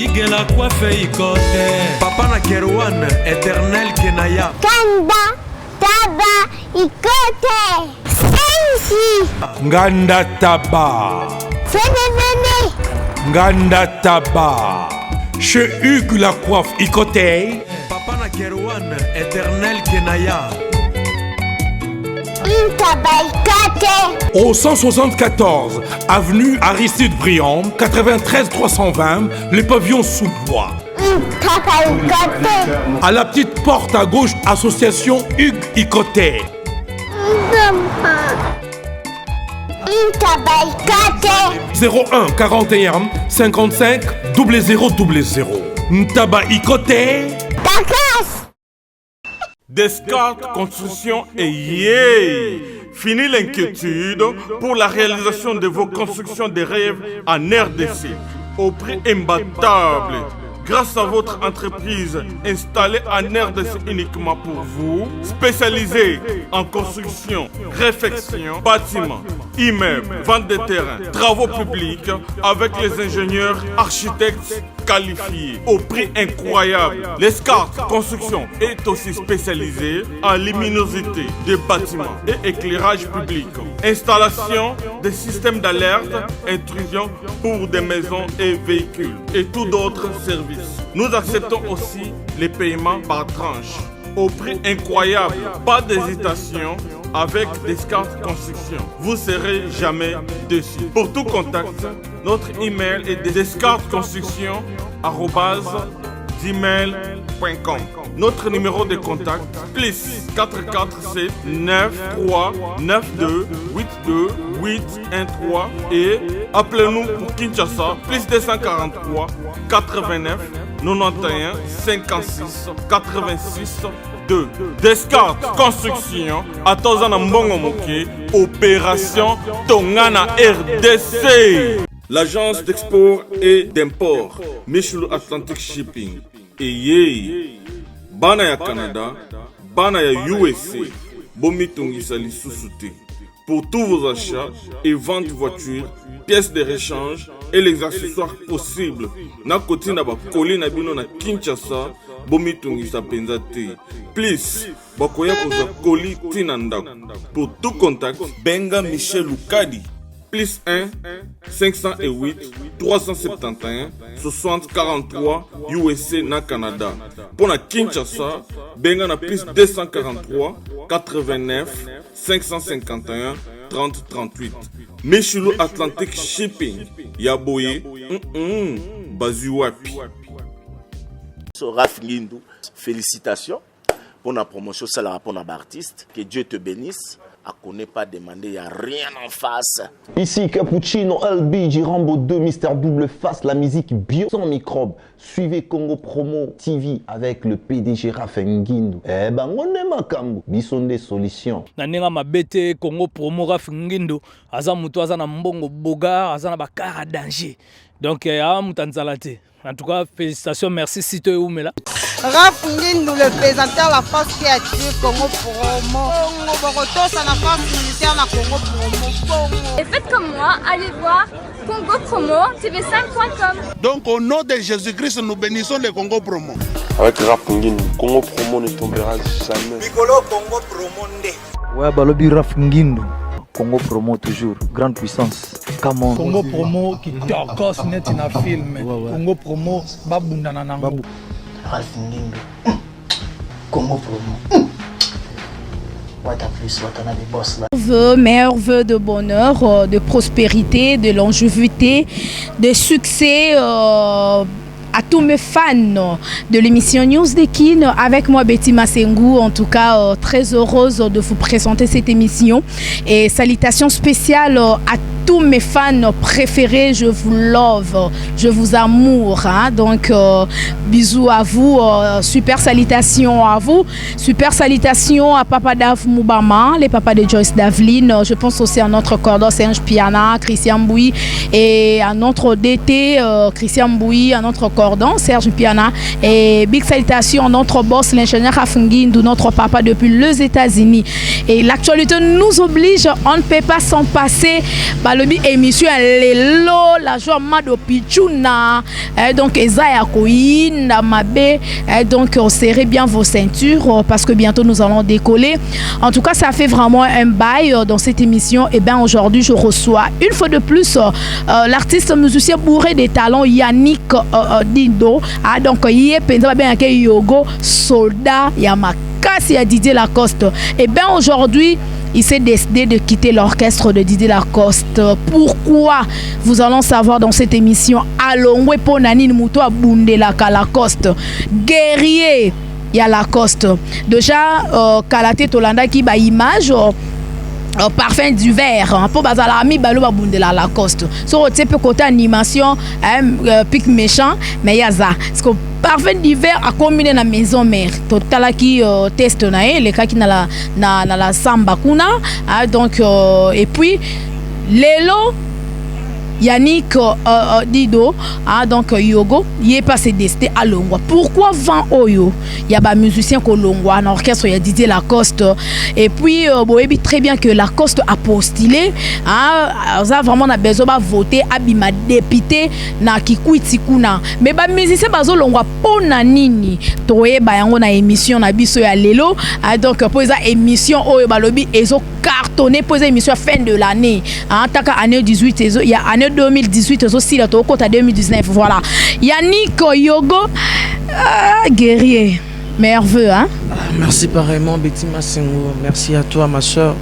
Hugues la coiffe Ikote. Papa na Kerwan, éternel Kenaya. Kanda, Taba, Ikote. Sensi. Nganda Taba. Fenenene. Nganda Taba. Chez Hugues la coiffe Ikote. Papa na Kerwan, éternel Kenaya. Au 174 avenue Aristide Briand, 93 320, les pavillons sous bois. À la petite porte à gauche, association Hugues Ikote. 01 41 55 0000. Ntaba Ikote. Descartes Construction et yeah! Fini l'inquiétude pour la réalisation de vos constructions de rêves en RDC au prix imbattable. Grâce à votre entreprise installée en RDC uniquement pour vous, spécialisée en construction, réfection, bâtiments, immeubles, vente de terrains, travaux publics, avec les ingénieurs architectes qualifiés au prix incroyable. Descartes Construction est aussi spécialisée en luminosité des bâtiments et éclairage public, installation des systèmes d'alerte, intrusion pour des maisons et véhicules et tout d'autres services. Nous acceptons aussi les paiements par tranche au prix incroyable. Pas d'hésitation avec Descartes Construction. Vous ne serez jamais déçus. Pour tout contact, notre email est descartesconstruction@gmail.com. Notre numéro de contact plus 447 93 92 82 813 et appelez-nous pour Kinshasa plus 243 89 91 56 86 2. Descartes Construction à Tozana Mbongo Moké, opération Tongana RDC. L'agence d'export et d'import Michel Atlantic Shipping et yé bana ya Canada, bana ya USA, bomitungisa lisusuté. Pour tous vos achats et ventes de voitures, pièces de rechange et les accessoires possibles. Na koti na ba koli na bino na Kinshasa, bomitungisa penzate. Please, bakoya koza koli tina ndako. Pour tout contact, benga Michel Lukadi. Plus 1 508 371 60 43 USA na Canada. Pour la Kinshasa, benga na plus 243 89 551 30 38. Michelo Atlantic Shipping. Yaboye. Bazuwapi. Raph Ngindou, félicitations pour la promotion, c'est la pour l'artiste. Que Dieu te bénisse. À connaît pas demander, il n'y a rien en face. Ici Cappuccino, LB, Rambo 2, Mister Double Face, la musique bio sans microbes. Suivez Congo Promo TV avec le PDG Raph Ngindou. Eh ben, on est makambo, bison des solutions. Nanenga mabete Congo Promo Raph Ngindou, aza mutu aza na mbongo boga, aza na bakara danger. Donc, mutanzalate. En tout cas, félicitations, merci Sito et Oumela. Raph Ngindou, le présentateur de la force créative Congo Promo. Borotos à la force militaire de Congo Promo. Et faites comme moi, allez voir Congo Promo, tv5.com. Donc au nom de Jésus-Christ, nous bénissons le Congo Promo. Avec Raph Ngindou, Congo Promo ne tombera jamais. Piccolo Congo Promo ndé. Ouais, balobi Raph Ngindou. Congo Promo toujours, grande puissance. Come on. Congo Promo qui torcos net in a film. Congo Promo babunda nanango. Raph Ngindou. Congo Promo. Meilleurs vœux de bonheur, de prospérité, de longévité, de succès à tous mes fans de l'émission News de Kin. Avec moi Betty Massengou, en tout cas très heureuse de vous présenter cette émission. Et salutations spéciales à tous mes fans préférés, je vous love, je vous amour. Hein? Donc bisous à vous, super salutations à vous, super salutations à Papa Dave Moubama, les papas de Joyce Davline. Je pense aussi à notre cordon Serge Piana, Christian Bouy et à notre DT Christian Bouy, à notre cordon Serge Piana. Et big salutations à notre boss, l'ingénieur Raph Ngindou, notre papa depuis les États-Unis. Et l'actualité nous oblige, on ne peut pas s'en passer. balobi émission lelo la joie mado pichuna donc ezaya koinda mabe donc serrez bien vos ceintures parce que bientôt nous allons décoller. En tout cas, ça fait vraiment un bail dans cette émission. Et bien aujourd'hui, je reçois une fois de plus l'artiste musicien bourré des talents Yannick Dindo. Donc il est pendant bien que Yogo soldat Yamakasi à Didier Lacoste. Et bien aujourd'hui, il s'est décidé de quitter l'orchestre de Didier Lacoste. Pourquoi? Vous allons savoir dans cette émission. Alongwe Ponani Muto Bundela Lacoste. Guerrier, il y a Lacoste. Déjà, Kalate Tolanda qui ba image. Parfum du verre pour bazalami balo babundela Lacoste. So tu peux côté animation pic méchant mais yaza parce que parfum du verre a combiné na maison mère totala qui teste na les cas qui na la samba kuna donc et puis lelo Yannick Dido donc Yogo il est passé desté à Longwa. Pourquoi vent Oyo? Il y a des musiciens qui Longwa en orchestre, il y a Didier Lacoste et puis boebi très bien que Lacoste a postulé ça vraiment a besoin de voter abima député na Kikwiti kuna mais ba musicien bazo Longwa pona nini toye ba yango na émission na biso ya lelo donc pour ça émission Oyo balobi ezo cartonné pour émission fin de l'année taka année 18 il y a année 2018 aussi là au côté 2019 voilà. Yannick Yogo guerrier merveilleux hein. Merci pareillement Betty Massengo, merci à toi ma soeur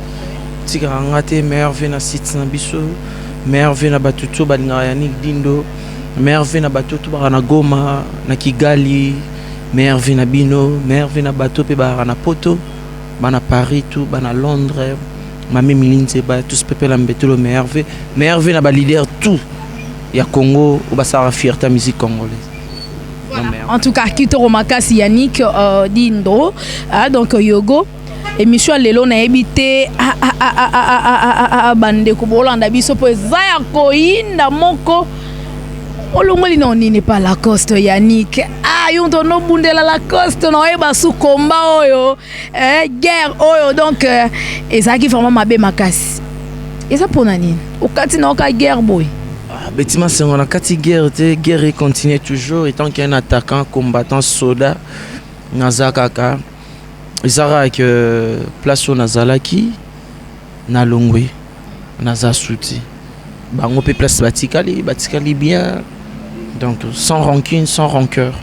Tigrangate merveilleux na site na biso merveilleux na batutu balinga Yannick Dindo merveilleux na batutu na Goma na Kigali merveilleux na Bino merveilleux na bato pe na Poto bana Paris tout bana Londres Mami Milinze ba tous peuple l'ambetolo merveilleux na ba leader tout ya Congo ou ba sa fierté musique congolaise. Voilà. En tout cas Kitoro Makasi Yannick Dindo donc Yogo émission lelo na ebité bande ko bolanda biso po zaya ko inda moko olongoli non n'est pas Lacoste Yannick yondo no bundela Lacoste no eba sous combat oyo guerre oyo donc ezaki vraiment mabe makasi eza pona nini okati na oka guerre boy Betty Sengo na kati guerre continue toujours et tant qu'il y a un attaquant combattant soldat nazakaka ezara que place au nazalaki na longwe nazasuti bango pe place batikali bien donc sans rancune sans rancœur.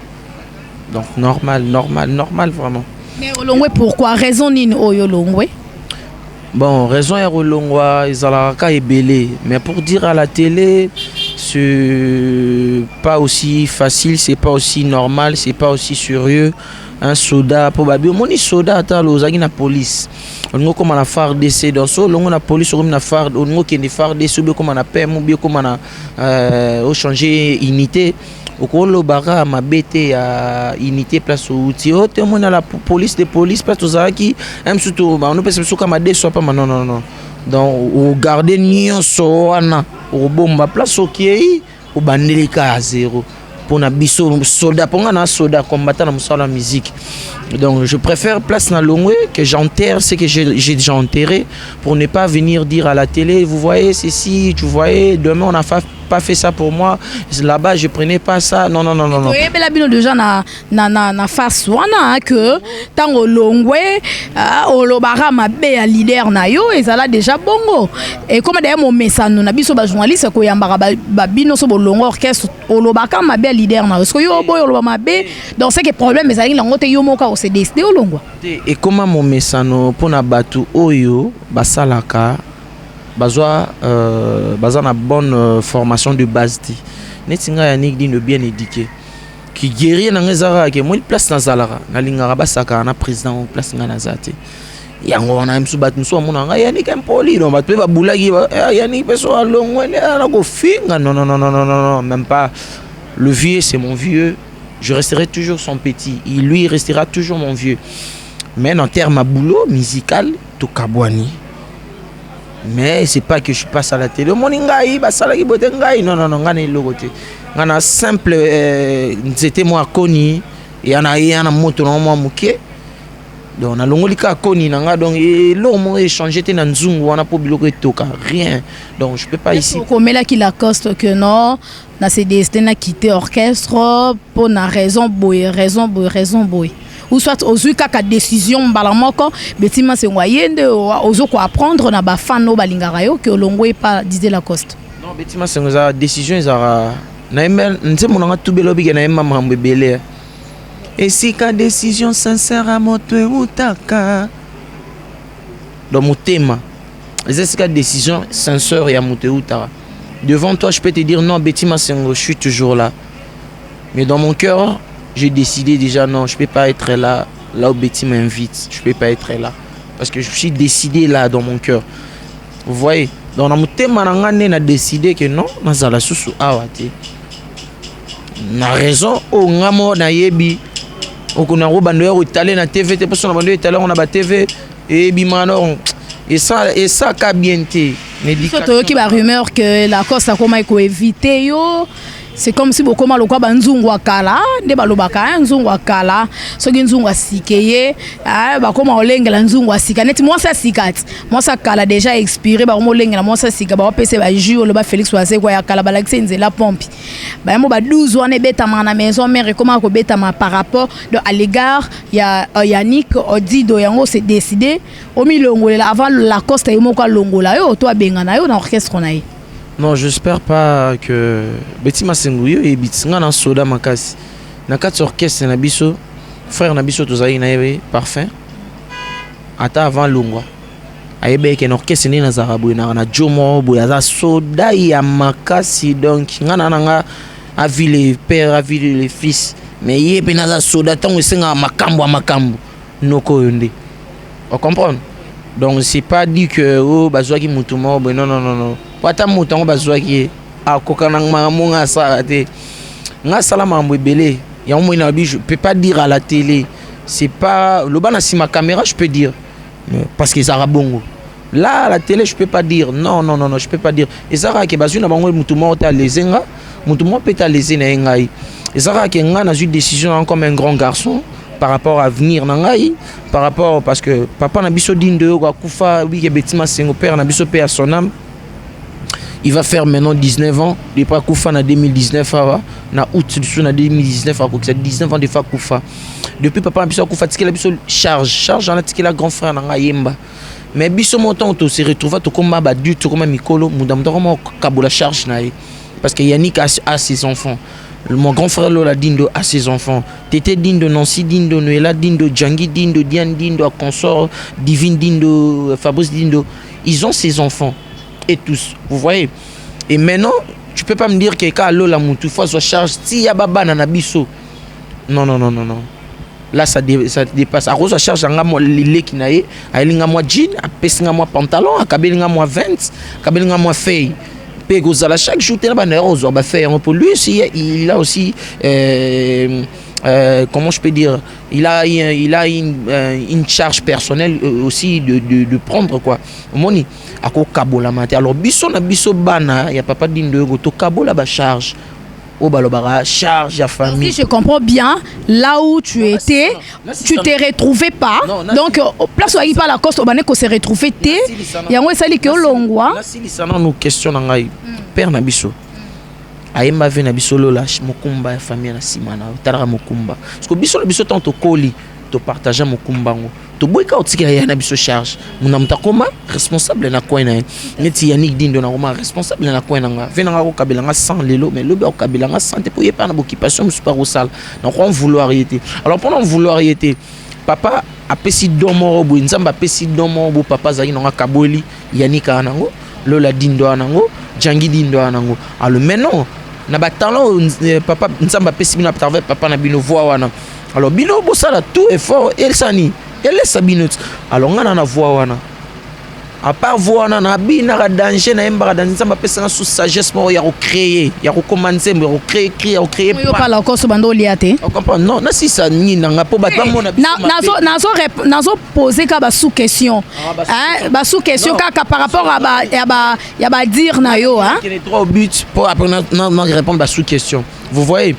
Donc normal vraiment. Mais Olongwe pourquoi? Raison nini oyo Olongwe? Bon, raison ya Olongwa ezalaka ebele, mais pour dire à la télé c'est pas aussi facile, c'est pas aussi normal, c'est pas aussi sérieux. Un soldat probablement moni soldat atalo zagi na police. On comme na phare d'essai donc so longo na police comme na phare on qui ne phare d'essai comme na PM ou bien comme na au changer unité. Okolo bara mabete ya unité place outil ote mona la police place tozaki même surtout on peut se souka ma soit pas non donc au garder nyonso wana au bomba place okiei au bandelika à zéro pour na biso soldat pour na soldat combattant na musala musique. Donc je préfère place na longwe que j'enterre ce que j'ai déjà enterré pour ne pas venir dire à la télé vous voyez ceci tu voyez demain on a pas fait ça pour moi là-bas je prenais pas ça non. Oui mais la bino déjà na face wana que tango longwe olobara mabe ya leader na yo ezala déjà bongo et comme d'ailleurs mon message na biso ba journaliste ko yambara ba bino so bolongo orchestre olobaka mabe ya leader na parce que yo boy oloba mabe donc c'est que problème ezali lango te yo moka se décider au longwa. Et comment mon messano pour na batu oyo basalaka bazwa na bonne formation de base ti netinga Yannick Dindo bien éduqué qui guerrier na ngezara ke moi place na zalara na lingara basaka na président place nga na zate yango na msu bat msu mona nga Yannick impoli no bat pe ba bulaki Yannick peso alongwe na ko finga non même pas le vieux c'est mon vieux. Je resterai toujours son petit. Lui restera toujours mon vieux. Mais en termes à boulot musical, tout kabouani. Mais c'est pas que je passe à la télé. Mon ingaï, basalaki botengaï. Non, ngane logote. Ngana simple, c'était moi connu. Et y en a moto non moi mouké. donc na longolika koni nanga donc et l'homme échanger te na nzungu wana po biloko etoka rien donc je peux pas ici comme là qui Lacoste que non na c'est destiné à quitter orchestre pour na raison boy ou soit aux kaka décision mbala moko betima se moyende ozo ko apprendre na ba fan no balingara yo que longo pas disait Lacoste non betima se ngoza décision ezara na emel nze monanga tubelobi na emma mambe belé et si ka décision sincère à moto utaka dans mon thème c'est ka décision sincère ya moto utaka devant toi je peux te dire non betima sengo je suis toujours là mais dans mon cœur j'ai décidé déjà non je peux pas être là où Betty m'invite je peux pas être là parce que je suis décidé là dans mon cœur vous voyez dans mon thème na décidé que non nazala susu awate na raison o ngamo na yebi o kuna ro bando ya italien na TV te parce que na bando italien on a ba TV et bimano et ça ka bien te surtout qui ba rumeur que Lacoste a comment il éviter yo. C'est comme si beaucoup mal au quoi banzungu akala nde balobaka nzungu akala soki nzungu asikeye ba koma olengela nzungu asika net moi ça sikati moi ça kala déjà expiré ba mo olengela moi ça sika ba pese ba jio le ba Félix Oise kwa yakala ba lakse nzela pompe ba mo ba 12 wana beta na maison mère comment ko beta ma par rapport à l'égard ya Yannick Odido yango c'est décidé au milongolela avant Lacoste yemo kwa longola yo to abengana yo na orchestre na ye. Non, j'espère pas que Betty Masenguyo et Bitsinga na soda makasi. Na quatre orchestre na biso, frère na biso tozali na yebe parfum. Ata avant longwa. Ayebe ke orchestre ni na zarabu na Jomo boya za soda ya makasi donc ngana nanga a vu les pères, a vu les fils. Mais yebe na za soda tango senga makambo noko yonde. On comprend? Donc c'est pas dit que oh bazwaki mutumo non. Wata mutango bazwaki akokana ngamunga sarate nga salama mbebele ya mo ina bi je peux pas dire à la télé c'est pas le bana si ma caméra je peux dire parce que ça rabongo là à la télé je peux pas dire non je peux pas dire et ça que bazuna bango mutumo ta lezenga mutumo peut ta lezena ngai et ça que nga na eu décision comme un grand garçon par rapport à venir nangai par rapport parce que papa na biso dindo ko kufa oui que Betima Sengo père na biso père à son âme. Il va faire maintenant 19 ans. Il pas Koufa en 2019. Na août en 2019. C'est 19 ans de fois Koufa. Depuis papa a Koufa, il a charge. On a dit la grand frère na Yemba. Mais biso montant on se retrouve tout comme Badu, tout comme Mikolo, mudam comme Kaboula charge na. Parce que Yannick a ses enfants. Mon grand frère Lola Dindo a ses enfants. Tété Dindo, Nancy Dindo, Noëlla Dindo, Djangi Dindo, Diane Dindo, consort, Divine Dindo, Fabrice Dindo. Ils ont ses enfants. Et tous, vous voyez. Et maintenant, tu peux pas me dire que quand Lola Moutou fois soit charge, si y a baba na biso. Non. Là ça dépasse. À rose charge nga moi lile kinaye, alinga moi jean, apesinga moi pantalon, akabelinga moi 20, akabelinga moi feuille. Pegozala chaque jour tena ba na rose ba faire pour lui aussi il a aussi comment je peux dire, il a une charge personnelle aussi de prendre quoi. Moni ako kabola mate. Alors biso na biso bana ya papa dindo to kabola ba charge. Au balobara charge ya famille. Si je comprends bien, là où tu étais, tu t'es retrouvé pas. Donc place où il pas la coste au bané ko se retrouvé té. Yango esali ke olongwa. Là si lisana nous question ngai père na biso. Ayemba ve na biso lola mokumba ya famille na simana tarara mokumba parce que biso tanto koli to partager mokumba ngo to boyka otikira ya na biso charge muna mtakoma responsable na kwa na neti Yannick Dindo na koma responsable na kwa na nga vena nga ko kabela nga 100 lelo mais lobe ko kabela nga 100 pour y pas na occupation super au sale na ko vouloir y était alors pendant vouloir y était papa apesi domo bo nzamba apesi domo bo papa zaki na kaboli Yannick anango Lola Dindo anango Djangi Dindo anango alors maintenant na ba talent papa nzamba pesi bino à papa na bino voix wana alors bino bosala tout effort elle sani elle laisse bino alors ngana na voix wana à part voix wana na bina danger na emba dans nzamba pesi sous sagesse mo ya recréer ya recommencer mo recréer yo pas la cause bando liate on comprend non na si ça ni na po ba mona nazo poser ka ba sous question hein ba sous question ka par rapport à ya ba dire na yo hein qui est trois buts pour après non répondre ba sous question vous voyez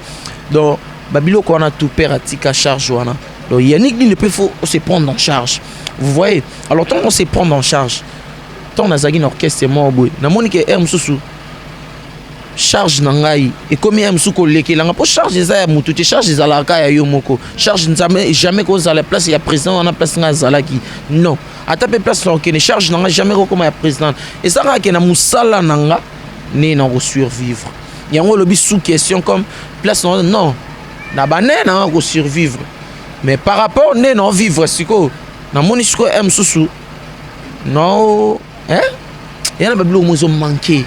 donc babilo ko na tout père atika charge wana Donc Yannick il peut faut se prendre en charge. Vous voyez? Alors tant qu'on se prend en charge, tant on a zagi orchestre moi boy. Na monique mususu charge nangai et comme mususu ko lekelanga pour charge za ya mutu te charge za la ka ya yo moko. Charge jamais ko za la place ya président on a place nga za la ki. Non. Ata pe place on ne charge nanga jamais ko comme ya président. Et ça ka na musala nanga ne na ko survivre. Yango lobi sous question comme place non. Na bané na ko survivre. Mais par rapport ne non vivre siko na moni siko mususu non hein yana ba bilo mozo manquer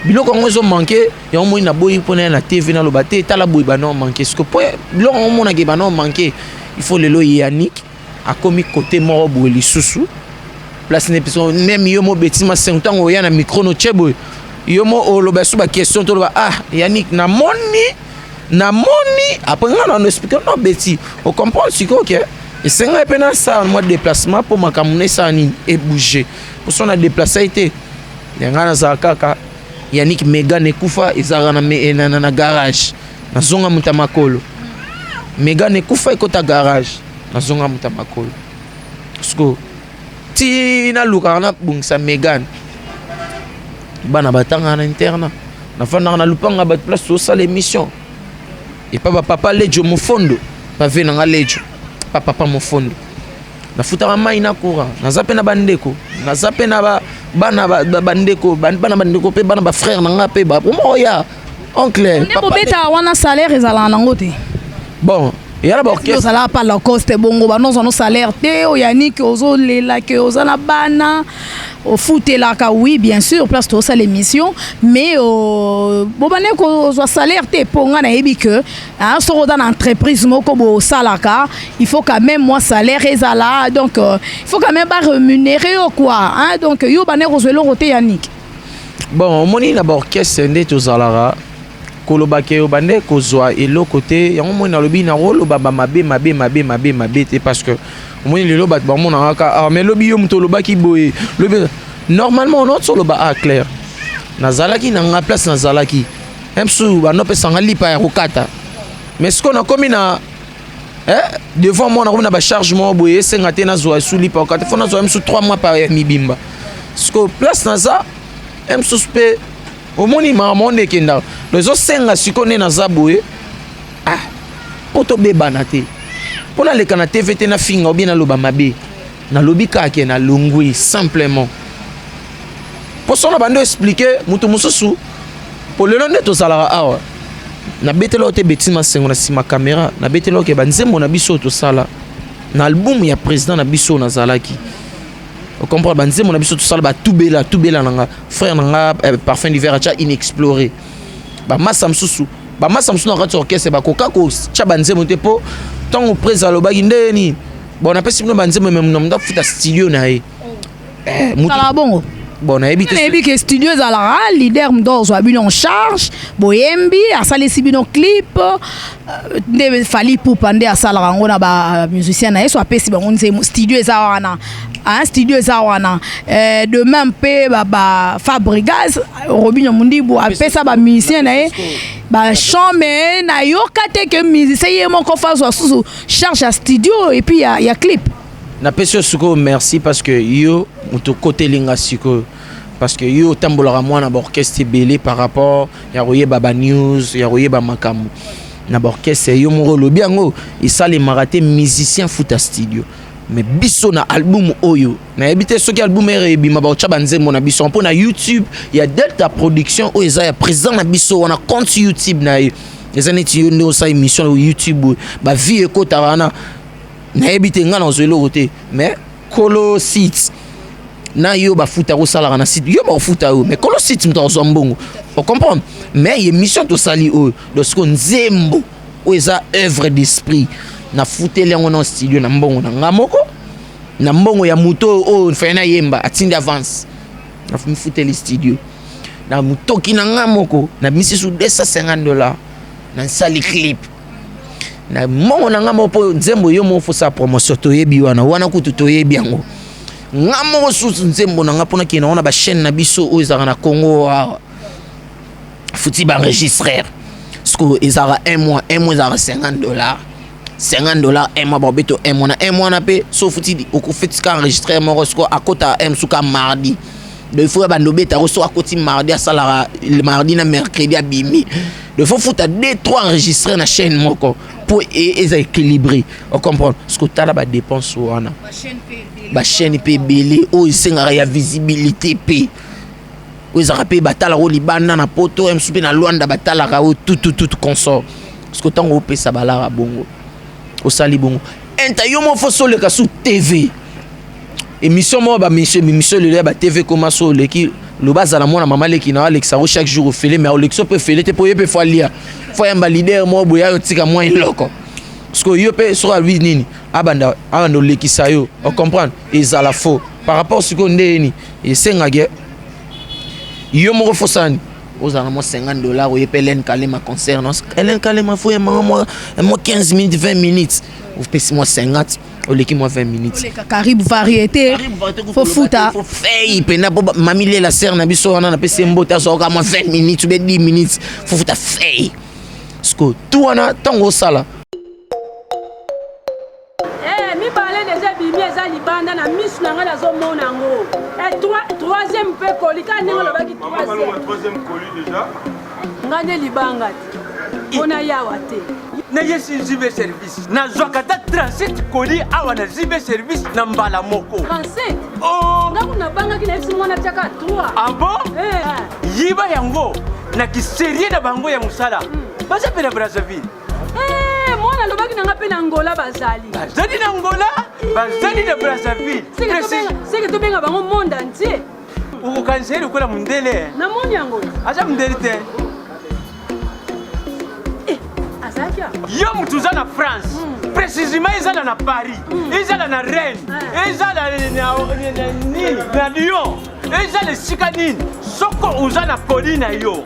biloko ngozo manquer ya mo ina boyi pona na TV na lobate tala boyi ba non manquer siko po biloko mo na ke ba non manquer il faut le lo Yannick a commis côté moro boyi lisusu place ne person même yo mo betima 5 ans o yana micro no chebo yo mo o loba su ba question to loba Yannick na moni après on nous explique non beti on comprend siko OK et c'est un peu ça en mode déplacement pour ma camouner ça ni et bouger pour son a déplacé été ngana za kaka Yannick Megan ekufa ezara na garage na zonga mutamakolo Megan ekufa ekota garage na zonga mutamakolo sko ti na luka na bungsa Megan bana batanga na interna na fana na lupanga ba place au salle émission et papa lejo mo fondo pa vena nga lejo papa mo fondo na futa mai na courant na zape na bandeko na zape na bana bandeko pe bana ba frère na nga pe ba mo ya oncle papa beta wana salaire ezala nango te bon ya ba orchestre ça pas la coste bongo ba non salaire te o Yannick ozo lela ke ozana bana au foot la ka oui bien sûr place to ça l'émission mais bo bané ko zo salaire te ponga na yebi que hein so dans entreprise moko bo salaka il faut quand même moi salaire ezala donc il faut quand même pas rémunérer quoi hein donc yo bané ko zo lo roté Yannick bon moni na ba orchestre ndé to zalara kolobake yo bande kozwa elo côté yango moni na lobi na rolo baba mabe te parce que moni lelo bat ba mona aka mais lobi yo muto lobaki boye lobi normalement on autre loba clair nazalaki na nga place nazalaki emsu ba no pesa ngali pa ya kokata mais ce qu'on a commis na devant moi na ba chargement boye senga te na zo sous lipa kokata fona zo emsu 3 mois par mibimba ce que place naza emsu spe au moni maman kenda les autres senga sikone na zaboye poto beba na te pona le kana TV te na finga ou bien na loba mabe na lobi ka ke na longwe simplement pour ça on a bando expliquer mutu mususu pour le long de to sala awa na betelo te betima sengo na sima caméra na betelo ke banzembo na biso to sala na album ya président na biso na zalaki. On comprend banzembo na biso to sala ba tubela nanga frère nanga parfum d'hiver acha inexploré ba masamsusu na radio orchestre ba koka ko cha banzembo te po tant au président lobaki ndeni bon après si no banzembo même no mda futa studio na ye sala bongo bon na ebité que studio ezalaka leader mdo zo abino en charge boyembi asali sibino clip nde fali pupa nde asalaka ngo na ba musicien na yeso apesi bango nze studio ezawana un studio ezawana de même pe ba Fabregas Robinho Mundibu apesa ba musicien na ye ba chambre na yokate que musicien ye moko fa zo charge à studio et puis il y a clip na pesi suko merci parce que yo muto côté linga siko parce que yo tambolaka mwana ba orchestre belé par rapport ya roye baba news ya roye ba makamu na ba orchestre yo mo lobi yango isale maraté musicien futa studio mais biso na album oyo na ebité soki album ebima ba cha banzembo na biso mpo na YouTube ya Delta Production o eza ya présent na biso wana compte YouTube na ye eza neti yo ndo sa émission au YouTube ba vie ekota wana na ebité nga na zelo roté mais Kolo Site na yo ba futa ko sala na site yo ba futa yo mais Kolo Site mto zo mbongo on comprend mais émission to sali o lorsque nzembo o eza œuvre d'esprit na futele ngo na studio na mbongo na ngamoko na mbongo ya muto o fena yemba atindi avance na futele studio na mutoki na ngamoko na misi su $250 na sali clip na mbongo na ngamoko nzembo yo mo fosa promotion to yebi wana kutu to yebi yango ngamo su nzembo na ngapona ki na ona ba chaîne na biso o ezaka na Congo futi ba enregistrer parce que ezaka un mois ezaka $50 $50 un mois babeto un mois na pe sauf ti au fait ka enregistrer mon rosco à côté m suka mardi de fois bandobeta reço à côté mardi à salara le mardi na mercredi à bimi de fois faut 2-3 enregistrer na chaîne moko pour équilibrer on comprend ce que tu ba dépense wana ba chaîne pe belé o isenga ya visibilité pe o izaka batala ro libanda na poto m supe na Luanda batala ka tout consort ce que tango pe sa balara bongo au sali bongo enta yo mo fo sole ka sous TV émission mo ba monsieur le ba TV comment so le ki le bazala mona mama le ki na Alexa chaque jour ofele mais Alexa peut fele te po ye pe fo lia fo yamba leader mo boya yo tika mo iloko parce que yo pe so lui nini abanda le ki sa yo on comprend ezala faux par rapport ce qu'on ndeni et senga ge yo mo fo sani aux alentours $50 ou Hélène Kalema concernant Hélène Kalema faut moi 15 minutes 20 minutes vous payez moi 50 ou l'équipe moi 20 minutes Carib variété faut fouta faut faire pena mamile la serre na biso on a payé mbota so ka moi 20 minutes ou 10 minutes faut fouta faire parce que tout on a tango sala mi parler déjà bimi eza libanda na miss na nga zo mona ngo et troisième pe kolika nengo lo baki troisième colis déjà ngane libanga on a yawate na yesi zibe service na zwakata 37 colis awa na zibe service na mbala moko 37 oh ngaku na banga kina esi mona chaka 3 ah bon yiba yango na kiserie na bango ya musala basa pena Brazzaville mwana lobaki nanga pe na Angola bazali na Angola bazali na Brazzaville seke tobenga bango monde entier ukokaniseri ukola mundele na moni yango aza mundele te azakia yo mutuza na France précisément ezala na Paris ezala na Rennes ezala na Lyon ezala esika nini soko uza na poli na yo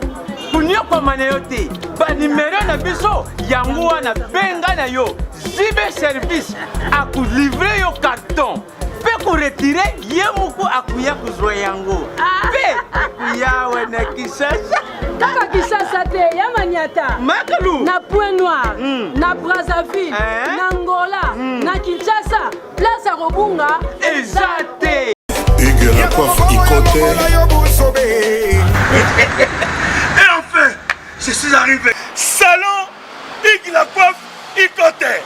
kunyokoma na yo te banimero na biso yango wana benga na yo zibe service akulivre yo carton pe kuretire ye muku akuya kuzwa yango pe akuya na Kisasa kaka Kisasa te ya Maniata Makalu na Point Noir na Brazzaville na Angola na Kinshasa place à Robunga ezate Hugues la coiffe Ikote. Et enfin, je suis arrivé. Salon Hugues la coiffe Ikote.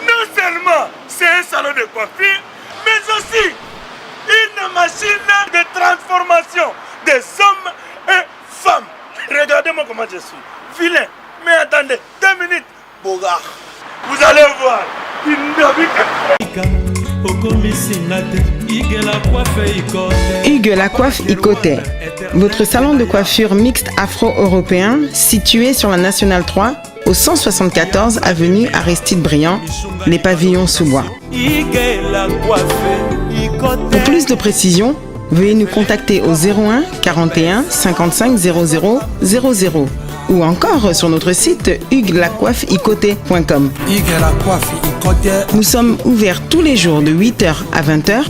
Non seulement c'est un salon de coiffure, mais aussi une machine de transformation des hommes et femmes. Regardez-moi comment je suis. Vilain. Mais attendez, 2 minutes. Bogart. Vous allez voir. Hugues la coiffe Ikote, votre salon de coiffure mixte afro-européen situé sur la Nationale 3 au 174 avenue Aristide Briand, les pavillons sous bois. Pour plus de précisions, veuillez nous contacter au 01 41 55 00 00 ou encore sur notre site hugueslacoiffeikote.com. Nous sommes ouverts tous les jours de 8h à 20h,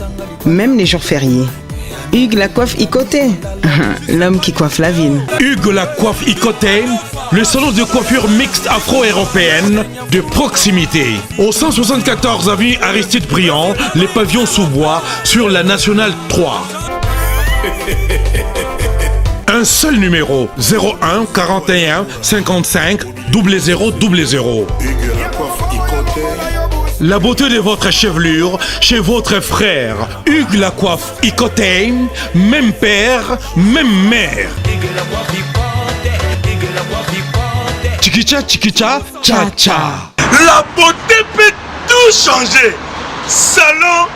même les jours fériés. Hugues la coiffe Ikote, l'homme qui coiffe la ville. Hugues la coiffe Ikote, le salon de coiffure mixte afro-européenne de proximité. Au 174 avenue Aristide Briand, les pavillons sous bois sur la Nationale 3. Un seul numéro, 01 41 55 00 00. La beauté de votre chevelure chez votre frère. Hugues la coiffe Ikote, même père, même mère. Chikicha, chikicha, cha cha. La beauté peut tout changer. Salon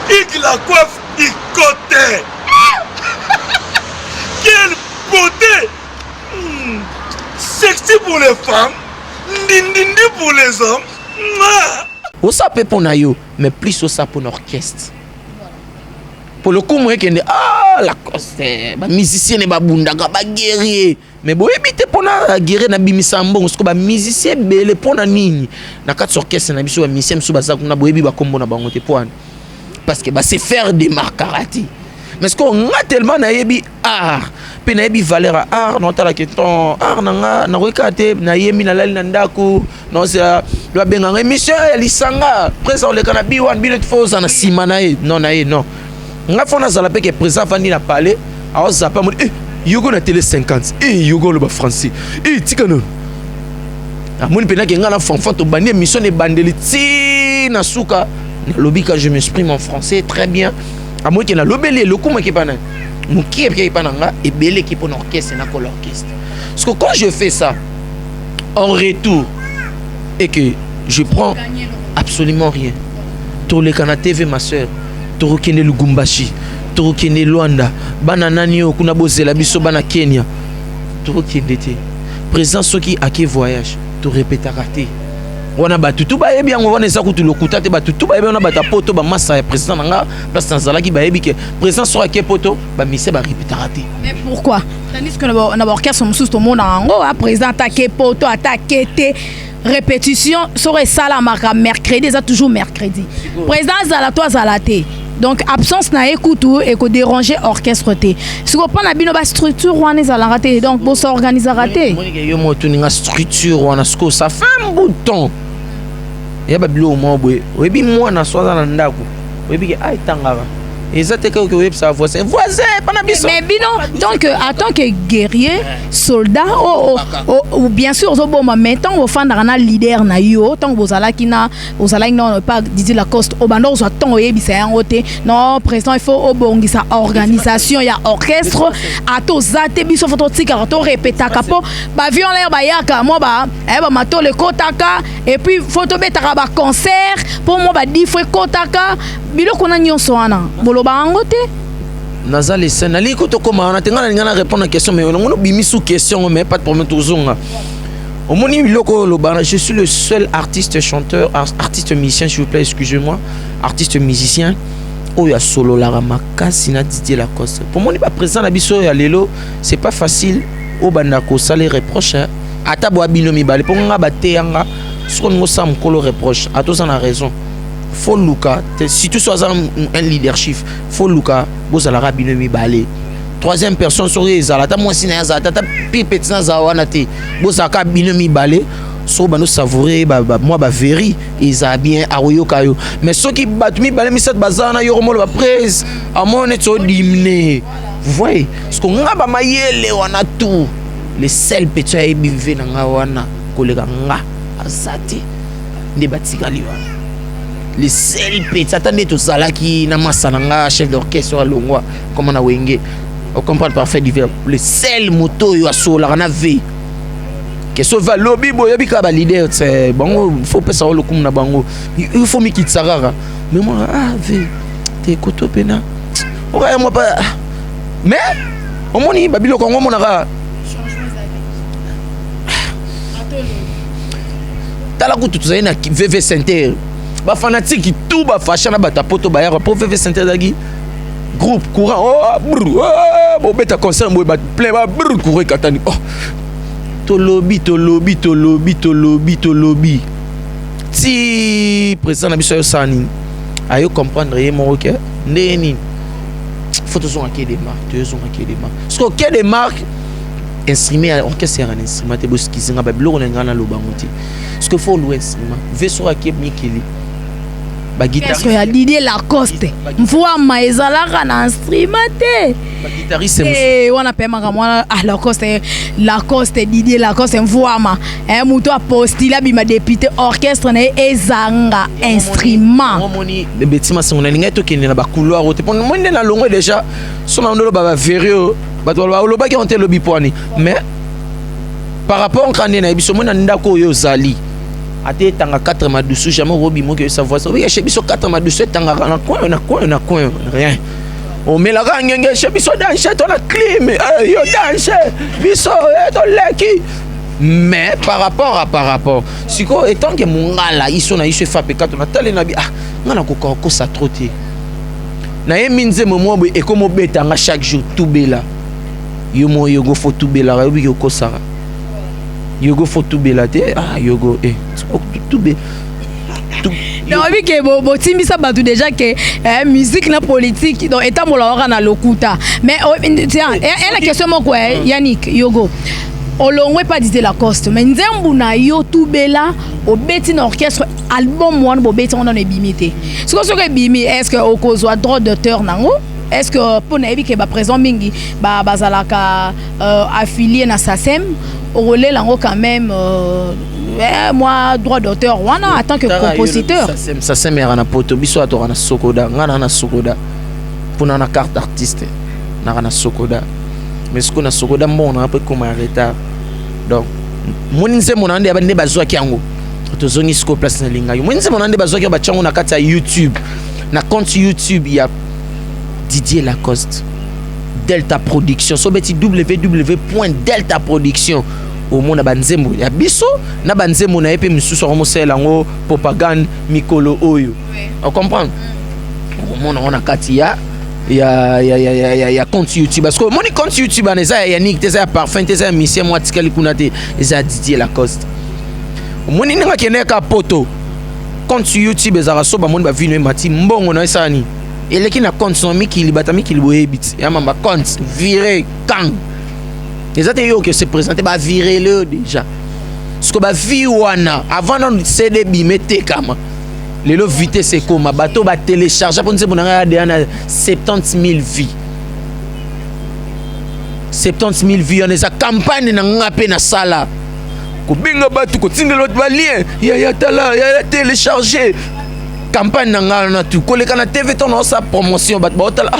Hugues la coiffe Ikote. Quelle beauté! Sexy pour les femmes, dindindi pour les hommes. Au sapé pour nayo, mais plus au sapé pour l'orchestre. Pour le coup, moi, la coste, musicien n'est pas bundaga, pas guerrier. Mais bon, évitez pour la guerrier na bimisambo, parce que ba musicien belé pour na nini. Na quatre orchestre na biso ba musicien sous baza kuna boyebi ba kombo na bango te poane. Parce que bah c'est faire des marcarati. Mais ce qu'on a tellement naïbi art, puis naïbi valeur à art, non t'as la question art nanga, na rekate naïmi na lali nandaku, non c'est la benganga émission ya lisanga présent le kana B1 binot foza na sima na e non na e non nga fona zala pe que présent vandi na parler a zapa mo Yogo na télé 50 Yogo le ba français tika non amoni pena ke nga na fanfan to bandi émission de bandeli ti na suka lobika je m'exprime en français très bien amoni ke na lobeli le kuma ke pana mon qui est pas nanga et belé qui pour l'orchestre na ko l'orchestre parce que quand je fais ça en retour et que je prends absolument rien to le kana TV ma soeur to rokene Lugumbashi to rokene Luanda bana nani kuna bozela biso bana Kenya to rokene te présence qui a qui voyage to répéter raté wana batutu bayebi yango wana eza kutu lokuta te batutu bayebi wana bata poto ba massa ya président nanga place nazalaki bayebi ke président so aké poto ba mise ba répéter raté. Mais pourquoi tandis que na orchestre mususu to mona ngo a président attaqué poto attaqué te répétition serait ça la marque mercredi ça toujours mercredi président zala toi zala te donc absence na écoutou et que déranger orchestre te si vous prend na bino ba structure wana zala raté donc bo s'organiser raté moi yo mo tuninga structure wana sko ça fait un bout de temps ya ba bilo mo boy oyebi moi na soza na ndako oyebi ke ay tangara exactement que web ça voisin pas na biso mais bino donc en tant que guerrier soldat ou bien sûr bon mais tant au fan na leader na yo tant bozala kina ozala non pas Didier Lacoste au bandor so tant oyebi ça en côté non président il faut obongisa organisation ya orchestre ato zate biso photo tika to répéter kapo ba vion l'air ba yaka moi ba ba mato le kotaka et puis photo betaka ba concert pour moi ba difre kotaka bilo kona nyonso wana Naza les scènes ali koto koma on a tengana répondre à question mais on bimi sous question mais pas de problème tozonga omoni biloko lobana je suis le seul artiste chanteur artiste musicien s'il vous plaît excusez-moi artiste musicien oya solo la makasi na Didier Lacoste pour moi ni pas présent na biso ya lelo c'est pas facile au bandako ça les reproche ata bo abino mibale pour nga bateyanga ce qu'on ngosa mkolo reproche a tous en a raison faut luka si tu sois un leadership faut luka bozala bino mibale troisième personne sur les alata moi sina za tata pipet na za wana te bozaka bino mibale so bano savourer moi ba veri ils a bien aroyo kayo mais ceux qui battent mibale mi set bazana yo mo ba presse à mon to dimné vous voyez ce qu'on nga ba mayele wana tout les sel petits ay bivé na nga wana kolega nga azati ne batikali wana les seuls petits attendez tout ça là qui na masananga chef d'orchestre à Longwa comme on a wenge on comprend parfait du verbe les seuls moto yo asola na v que so va lobby boy bika ba leader c'est bon faut pas ça le kum na bango il faut mi kitsarara mais moi ah v te koto pena oka moi pas mais au moni babilo kongo monaka tala kutu tuzai na VV Center ba fanatique tout ba fashion na bata poto ba ya pour VV Center dagi groupe courant bo beta concert bo ba plein ba courir katani oh to lobby si président na biso yo sani ayo comprendre ye mo OK ndeni faut toujours en des marques parce que quai des marques instrument orchestre un instrument te boski singa ba bloko na ngana lobango ti parce que faut louer instrument veso akep mikili ba guitariste ya Didier Lacoste mvua maezala kana instrument te ba guitariste wana pema kama Lacoste Didier Lacoste mvua ma muto apostila bima député orchestre na ezanga instrument moni de betima sona ninga to kende na ba couloir ote pon monde na longo déjà sona ndolo ba verio bato ba loba ki on te lobi poani mais par rapport quand na biso mona ndako yo zali ate tanga 4 madusu jamais robi mo que ça voit ça oui chez biso 4 madusu tanga na coin rien on met la ngenge chez biso danser to la clim yo danser biso to leki mais par rapport siko étant que mongala iso na iso fa pekato na tale na bi ah ngana ko sa trotter na ye minze momo bo e comme betanga chaque jour tout bela yo mo yo go fo tout bela yo bi ko sara yogo faut tout belate ah yogo tout be non oui que bo timbisa batu déjà que musique na politique donc état molora na lokuta mais tiens et la question moi quoi Yannick yogo olongwe pas Didier Lacoste mais nzembu na yo tubela obeti na orchestre album one bobeti on a bimité ce que bimi est-ce que okozwa droit d'auteur nango est-ce que pour na que ba présent mingi ba bazalaka affilié na SACEM relais lango quand même moi droit d'auteur wana en tant que compositeur SACEM era na poto biso atora na sokoda ngana na sokoda pour na carte d'artiste na sokoda mais ce qu'on a sokoda mon on a peu comme un retard donc moninze monande abande bazwa kiango tozongi siko place na linga yo moninze monande bazwa ki ba chango na kati ya YouTube na compte YouTube il y a Didier Lacoste Delta Production so beti www.delta production au monde banzembo ya biso na banzembo na epe misusu ko mosela ngo propagande mikolo oyo on comprend on a kati ya compte YouTube parce que mon compte YouTube aneza Yannick teza parfum teza mission moi tikali kunate eza Didier Lacoste mon ninga keneka poto compte YouTube ezara so ba mon ba vino mati mbongo na esani eleki na compte son mikili batami kili boyebit ya mamba compte viré kang ezate yo que se présenter ba virer le déjà ce que ba vi wana avant non CD bimete kama lelo vite c'est comme bateau ba télécharger pour nous dire on a 70 000 vies 70 000 vies on est à campagne na ngapé na sala ko binga batu ko tinde l'autre ba lien ya tala ya télécharger campagne na ngana tout koleka na TV ton on sa promotion bat ba tala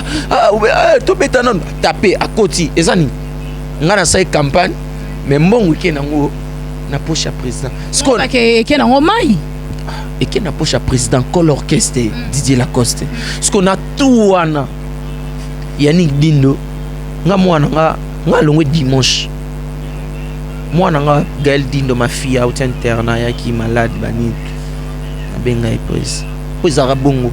to beta non taper à côté ezani ngana sa campagne mais mon week-end ngo na poche à président ce qu'on que na ngomai et qui n'a pas président col orchestre Didier Lacoste ce qu'on a tout wana Yannick Dindo nga mwana nga longwe dimanche mwana nga Gaël Dindo ma fille out interna ya ki malade bani benga eprise poza rabongo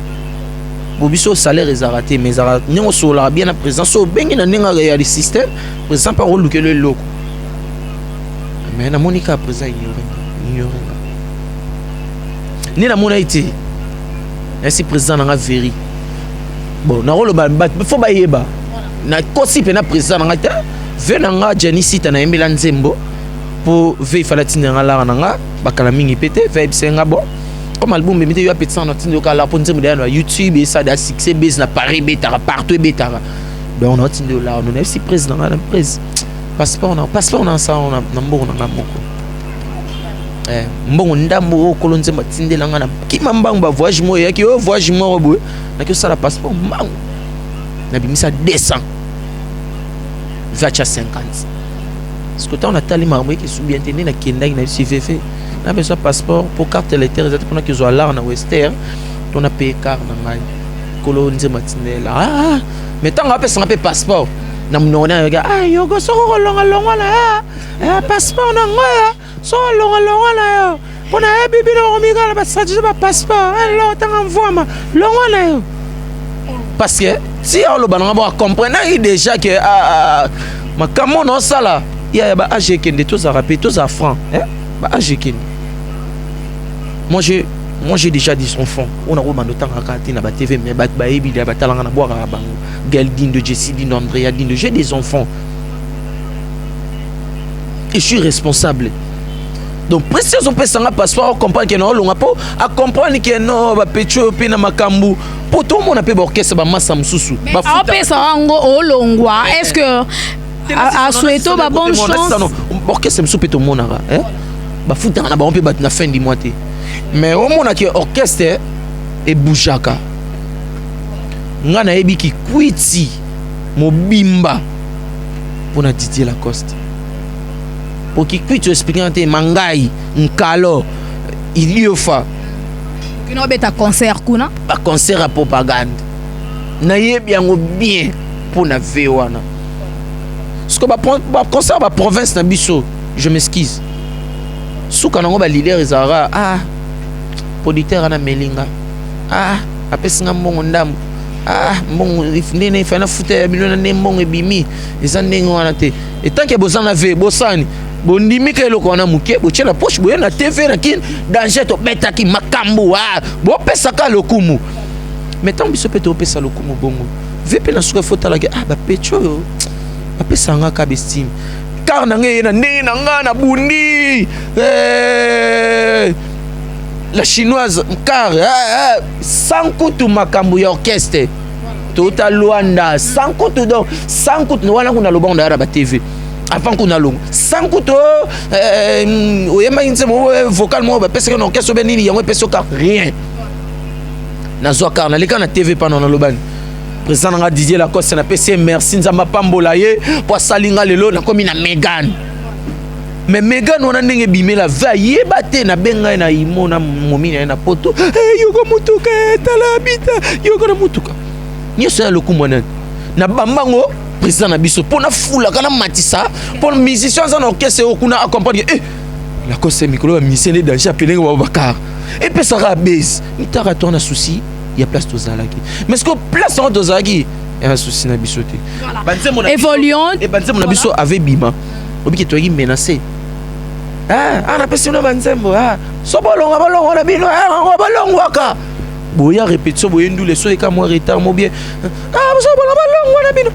bobiso salaire ezarate mais ezara nyo sola bien na président so bengi na ninga ya le système président par oluke le loko mais na Monica président ignoré ni na mona été ainsi président na veri bon na rolo ba faut ba yeba na kosi pe na président na ta vena nga Jenny sita na embela nzembo pour ve fala tinga la nga bakala mingi pété ve bisenga bon comme album me yo petit sans tinga kala pour nzembo na YouTube et ça da succès base na Paris beta partout beta donc on tinga là on est si président na prise passeport on ça on na mbongo na moko mbongo ndambo kolonze matinde langa na kima mbango ba voyage mo yaki o voyage mo bo na ki sala passeport mbango na bimisa 200 vacha 50 ce que on a tali marmo qui sous bien tenu na kenda na CVV na besoin passeport pour carte électeur exact pour que zo là na Western on a payé car na ngai kolonze matinde là mais tant on a payé passeport na mnona yo go so longa la passeport na ngoya so longa na yo pona bibi no migala ba stratégie ba passeport lo tanga mvoma longa na yo parce que si on le bananga ba comprendre déjà que makamo no sala ya ba age kende tous à rappeler tous à franc ba age kende moi j'ai déjà dit son fond on a romano tanga kati na ba TV mais ba ebi ba talanga na boire bango Galdine de Jessie Dine Andrea Dine j'ai des enfants et je suis responsable. Donc précisément on peut s'en passeport comprendre que non on a pas à comprendre que non ba pecho pe na makambu pour tout le monde peut orchestre ba massa msusu ba futa on peut ça ngo olongwa est-ce que à souhaiter ba bonne chance orchestre msusu peut tout le monde ba futa na ba on peut battre na fin du mois mais au monde que orchestre et boujaka ngana ebi ki kwiti mobimba pour na Didier Lacoste pour qui tu expliquer mangai nkalo iliofa kino beta concert kuna ba concert à propagande na yebi yango bien pour na vewana ce que ba concert ba province na biso je m'excuse suka nango ba leader ezara producteur na melinga apesinga mbongo ndambo mbongo nene fana futa million na mbongo ebimi ezandenge wana te et tant que bozana ve bosani bondimi ke loko wana muke bochela poche boye na TV na kin danger to betaki makambu bo pesaka lokumu mais tant biso peto pesa lokumu bongo vepe na suka fota la ba pecho yo apesanga ka bestime car nangé na ndenge nanga na bundi la chinoise car sans kutu makambu ya orchestre tota Luanda sans kutu donc sans kutu wana kuna lobonda ya ba TV avant qu'on a long sans kutu oyema inse mo vocal mo ba pesa que orchestre benini yango pesa car rien na zo car na leka na TV pendant na lobani président nga Didier Lacoste na PC merci nzamba pambola ye pour salinga lelo na komi na Megan. Mais Megan on a ndenge bimela va yebate na benga na imona momina na poto yoko mutuka tala bita yoko na mutuka nyoso ya lokumwana na bambango président na biso pona fula kana matisa pour musicien en orchestre okuna accompagner la cause micro ba musicien de danger appeler ba bakar et puis ça ra base mitara tourna souci il y a place tozalaki mais ce que place en tozalaki il y a un souci na biso te évoluons et banzemo na biso avait bima obi ke toyi menacé na pesi no banzembo so bolonga balongo na bino balongwaka boya répétition boye ndule so eka moi retard mo bien so bolonga balongo na bino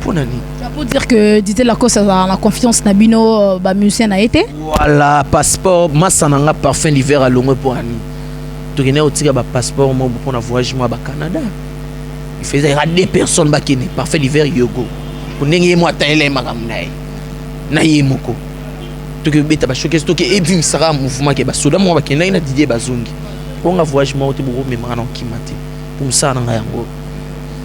pour nani pour dire que Didier Lacoste a la confiance na bino ba musicien a été voilà passeport masananga parfum d'hiver à longue pour ani to kene otika ba passeport mo pour na voyage moi ba Canada il faisait 2 personnes ba kene parfum d'hiver yogo pour ndenge mo atele makamnai na yemoko to ke beta ba showcase to ke evim sara mouvement ke ba soda mo ba kene na Didier bazungi pour nga voyage moi te bo memra na kimati pour ça na yango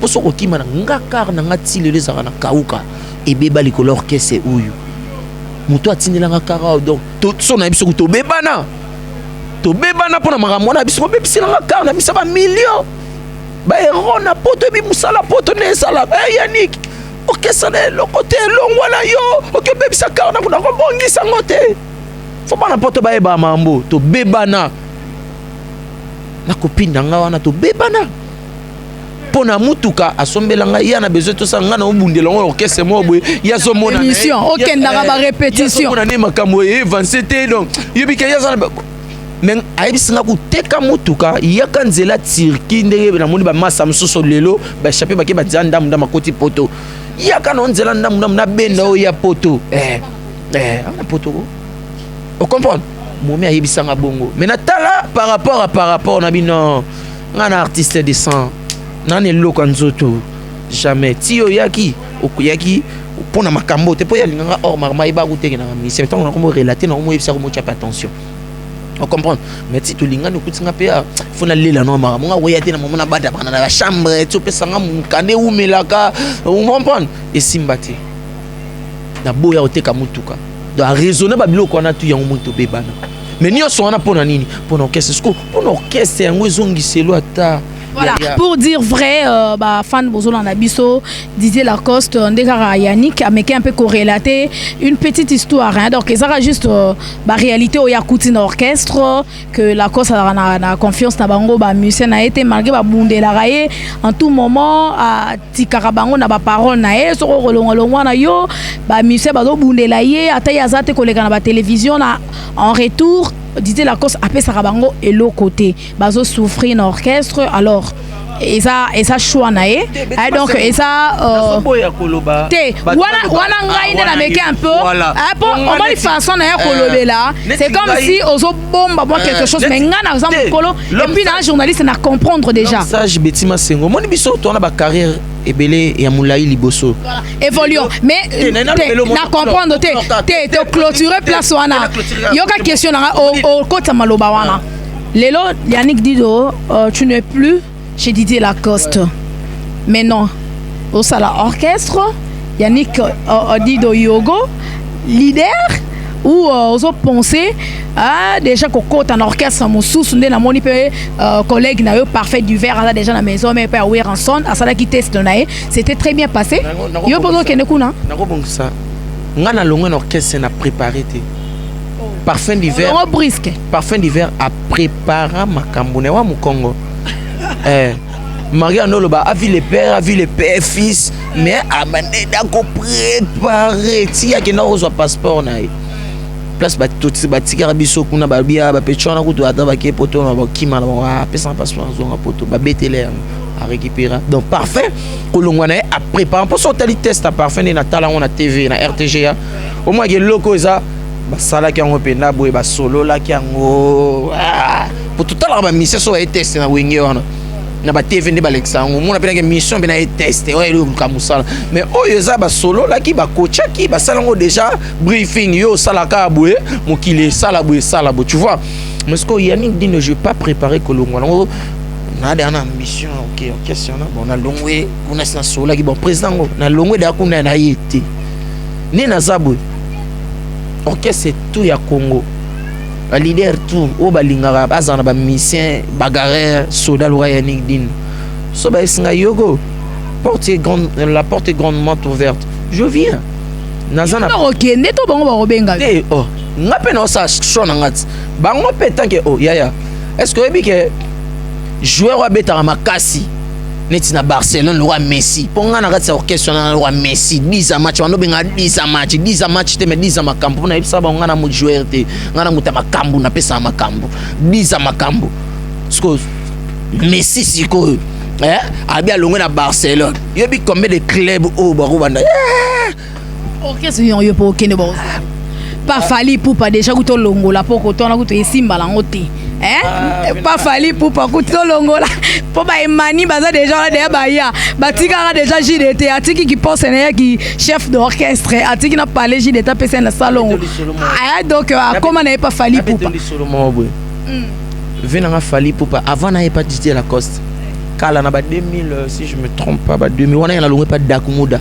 pour so ko kimana ngakar na ngati le zara na kauka et beba likolo orchestre uyu muto atindela ngakara donc to so na biso to bebana pona makambo na biso bebisela ngakar na biso ba million ba héros na poto bi musala poto ne sala Yannick orchestre le côté longwa na yo ok bebisa kar na kuna ko bongisa ngote faut pas na poto ba eba mambo to bebana na kopinda nga wana to bebana pona mutuka asombelanga ya na besoin to sanga na obundela ngo orchestre mo boye ya zo mona émission OK ndaka ba répétition mona ne makambo e 27 donc yebika ya za mais ayibisinga kuteka mutuka ya kanzela tirki ndenge na moni ba masa msoso lelo ba chape ba ke ba dzanda munda makoti poto ya kana nzela ndamu na benda o ya poto na poto o comprendre momi ayibisanga bongo mais na tala par rapport na bino ngana artiste de sang nane loko nzoto jamais tio yaki okuyaki pona makambo te po ya linganga or marma iba kuteke na ministère tant na komo relater na komo yebisa komo tchapa attention on comprend mais si tu lingana kutinga pe fona lela no mara monga oyate na momona bada bana na chambre tu pesanga mukande umelaka on comprend et simbati na boya oteka mutuka donc raisonner ba biloko na tu yango moto bebana mais nyonso wana pona nini pona orchestre pona orchestre yango ezongiselo ata. Voilà, pour dire vrai, fan Bozola Nabiso, Didier Lacoste, Ndekara Yannick, mais un peu corrélaté, une petite histoire. Hein. Donc, ça a juste la réalité au Yakoutin orchestre, que Lacoste a confiance dans Bango, musicien a été malgré Bunde la raye, en tout moment, à Tikarabango n'a pas parole, na sur Rolongwana yo, musicien Bado Bunde la ye, à Tayazate, collègue à la télévision, en retour. Didier Lacoste après Sarabango et l'autre côté bazo souffrir dans orchestre alors et ça choix nae donc et ça te wana ngai na meke un peu pour on va façon na kolobela c'est comme si ozo bomba moi quelque chose mais ngana exemple kolo et puis un journaliste na comprendre déjà ça je betima sengo moni biso to na ba carrière ebele ya mulai liboso évoluons mais na comprendre te clôturer place wana yoka question na au kota maloba wana lelo Yannick Dido tu n'es plus chez Didier Lacoste mais non au sala orchestre Yannick Dido Yogo leader ou aux pensées déjà kokota en orchestre mosusu nde na moni pe collègue na yo parfait du verre là déjà na maison mais pe awir ensemble asala qui test nae c'était très bien passé yo bozo kene kuna nako bongisa ngana longo na orchestre na préparé te parfum d'hiver brisque parfum d'hiver a préparé makambo na wa mukongo Maria Noloba a vu les pères fils mais a mané d'ako préparer ti ya kena ozo passeport na place batoti batikara biso kuna babia bapechona kutu ata bakepoto na bakima na pesa passeport zonga poto babetele à récupérer. Donc parfait, Kolongwana a préparé pour sortir les tests à parfait na tala on a TV na RTGA. Au moins que loko ça ba sala ki ngo penda boy ba solo la ki ngo pour tout à l'heure ba mission so et test na wenge wana. Na ba TV ndi ba Alexandre, mon appelle que mission bena et test ouais le kamusala. Mais oyo za ba solo la ki ba coach ki ba sala ngo déjà briefing yo sala ka boy mon ki le sala boy tu vois. Mais ce que Yannick dit ne je pas préparer Kolongwana. On a des ambitions, ok, question là, bon, on a longé, on a ça sur là, bon, président, on a longé d'accord, on a été. Ni na zabou, ok, c'est tout ya Congo. Le leader tout, au balingara, bazana ba mission, bagarre, soda le Yannick Din. So ba isinga yogo, la porte est grandement ouverte. Je viens. Nazana. Ok, neto bango ba robenga. Eh oh, ngape na sa shona ngati. Bango petanke oh, yaya. Est-ce que ebi ke joueur wa beta makasi neti na Barcelone le roi Messi ponga na kati orchestre na le roi Messi 10 match wano benga 10 match te me 10 makambo na ibisa bango na mu joueur te ngana muta makambo na pesa makambo 10 makambo parce Messi siko abi alongo na Barcelone yebi combien de clubs au barubanda orchestre yo po kene bo pas fali pour pas déjà kuto longo la poko tona kuto esimba la ngote pas fali pour pas kuto longo la pour ba emani baza déjà là derrière baya batika déjà JDT atiki qui pense na qui chef d'orchestre atiki na parler JDT pesa na salon donc comment n'a pas fali pour pas venanga fali pour pas avant n'a pas dit Lacoste kala na ba 2000 si je me trompe pas ba 2000 wana na longo pas dakumuda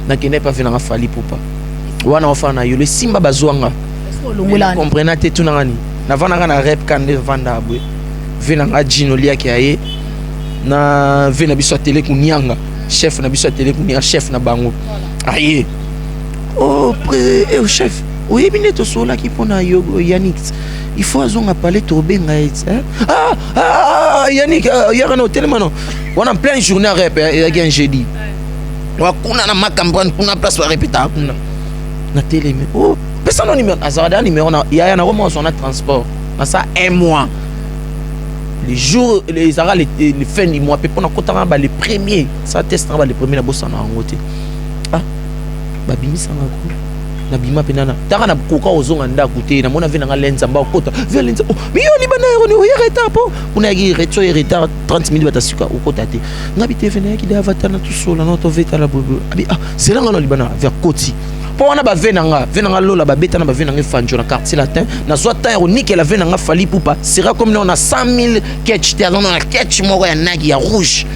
na qui n'est pas venanga fali pour pas wana ofana yo le simba bazwanga comprena te tunangani na vana na rep kande vanda abwe vena nga jino lia ki aye na vena biso tele kunyanga chef na biso tele kunyanga chef na bango aye oh au chef oui bine to sola ki pona yogo Yannick il faut azonga parler to benga et Yannick yaka no tellement on en plein journée rep ya un jeudi wa kuna na makambran kuna place wa répéter kuna na télé mais oh personne non numéro azada numéro na ya na romance on a transport na ça un mois les jours les ara les fins du mois pe pona kotanga ba les premiers ça test ba les premiers na bossa na ngote ba bimisa ngako na bima penana taka na koka ozonga nda kote na mona vena nga lenza mba okota via lenza oh miyoni bana yero ni retard po kuna gi retard 30 minutes batasuka okota te ngabi te vena ki da avatar na tout sola na to veta la bobo abi c'est là ngano libana vers koti po wana ba vena nga lola ba beta na ba vena nga fanjo na quartier latin na soit temps ironique la vena nga fali poupa sera comme on a 100 000 catch te on a catch moko ya nagi ya rouge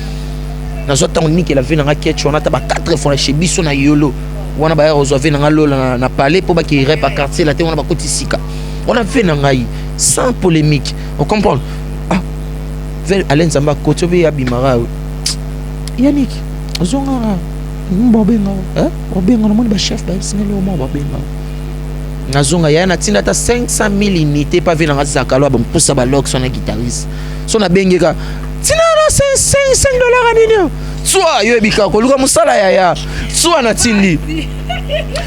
na soit temps ironique la vena nga catch on a ta ba 4 fois chez biso na yolo wana ba resolver na lola na parler pour ba ki rep à quartier latin on a ba kotisika on a fait na ngai sans polémique on comprend Alain Zamba kotobe ya bimara Yannick ozonga mbobenga obenga na moni ba chef ba sinelo mo babenga nazonga ya na tinda ta 500 000 unités pas venir ngasa kalwa ba mpusa ba lox na guitariste so na bengeka tina na $5 anini soit yo ebika ko luka musala ya soit na tindi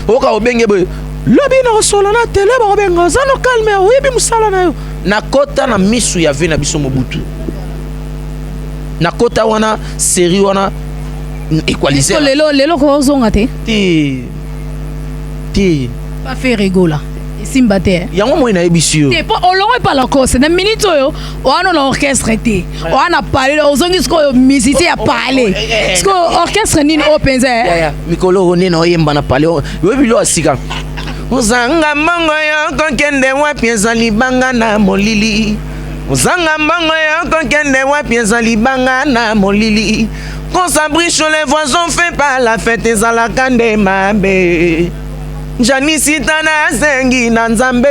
oka obenge boy lobi na sola na tele ba obenga zano calme oyebi musala na yo na kota na misu ya vena biso mobutu na kota wana série wana équaliser lelo ko zonga te pas faire rigola simba te yango mo na ebisio te po olongo pa la cause na minute oyo wana na orchestre te wana parler ozongi sko musicien ya parler sko orchestre nini openza ya mikolo one na oyemba na parler webilo asika uzanga mango yako kende wapi ezali banga na molili uzanga mango yako kende wapi ezali banga na molili quand ça brille sur les voisins fait pas la fête ezalaka nde mabe Jani sitana zengi na nzambe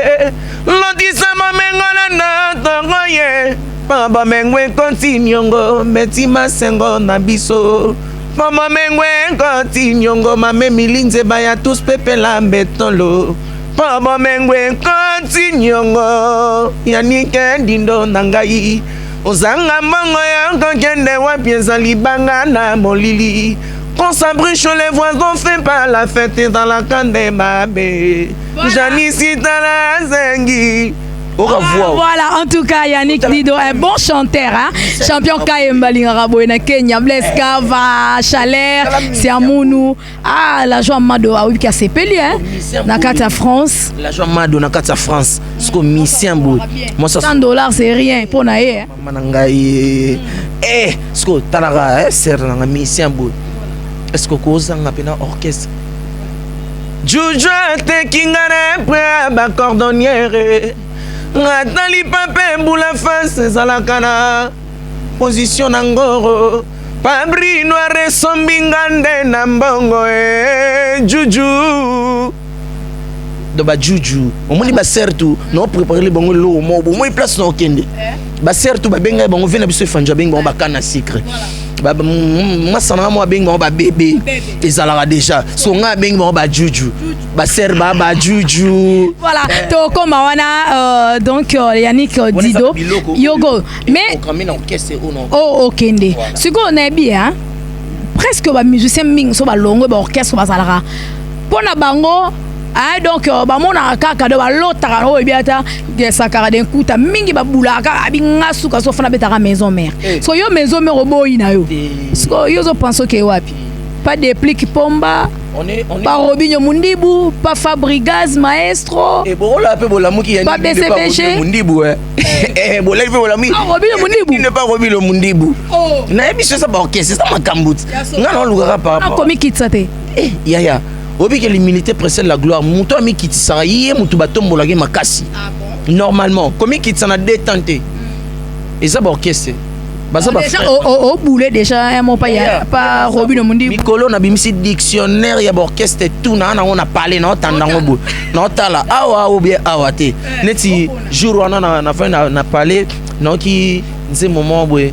lotisa mamengona na tongoye Pamba mengwe kontinyongo meti masengo na biso Pamba mengwe kontinyongo mame milinze baya tous pepe la mbetolo Pamba mengwe kontinyongo Yanike dindo nangai Ozanga mongo yanko kende wapi ezali banga na molili Quand ça brille chez les voisins, fait pas la fête dans la canne des mabé. Jani si ta la zengi, Au revoir. Voilà, en tout cas, Yannick Dido, un bon chanteur, hein? Champion Kayemba Lingaraboy na Kenya, Blaise Kava, Chalère, Siamounou. Ah, la joie Mado, oui, qui a ses peli, hein? Nakata France. La joie Mado, Nakata France. Ce que Missien Boy. $100, c'est rien pour naïe. Manangaï. Eh, ce que Talara, c'est un Missien Boy. Est-ce que vous avez un orchestre? Juju te kingare pre ba cordonnière. Natali pape boula face zalakana. Position ngoro. Pabri noire sombingande na mbongo Juju. Do ba Juju. Omoni ba sertu no préparer le bongo lo mo bo mo place no kende. Ba sertu ba benga bongo vena biso fanja benga ba kana secret. Moi ça moi benga ba bébé ezalaka déjà so nga benga ba Juju ba ser ba Juju. Voilà, to comme wana donc Yannick Dido Yogo mais oh okende ce qu'on est bien presque ba musicien ming so ba longo ba orchestre ba salaka pona bango. Ah donc ba mona kaka de ba lotaka o biata de sakara den kuta mingi ba bulaka abinga suka so fana betaka maison mère. So yo maison mère oboyi na yo. So yo zo penso ke wapi. Pas de plique pomba. On est pas Robinho Mundibu, pas Fabrigaz Maestro. Et bon là peu bola muki yani. Pas BCPG Mundibu eh bola peu bola mi. Robinho Mundibu. Il n'est pas Robinho Mundibu. Oh. Na ebi ça ba orchestre ça makambut. Nga non lugara par rapport. Na komi kitsate. Eh ya. Obi que l'humilité précède la gloire. Mouto ami qui sera yé moutou batombo la makasi. Normalement, comme qui s'en a détenté. Et ça orchestre. Déjà au boulet déjà un mot pas Robinho Mundi. Mikolo na bimisi dictionnaire ya orchestre tout na on a parlé na tandango bo. Na tala awa ou bien awate. Neti jour na fin na parler non qui c'est moment boy.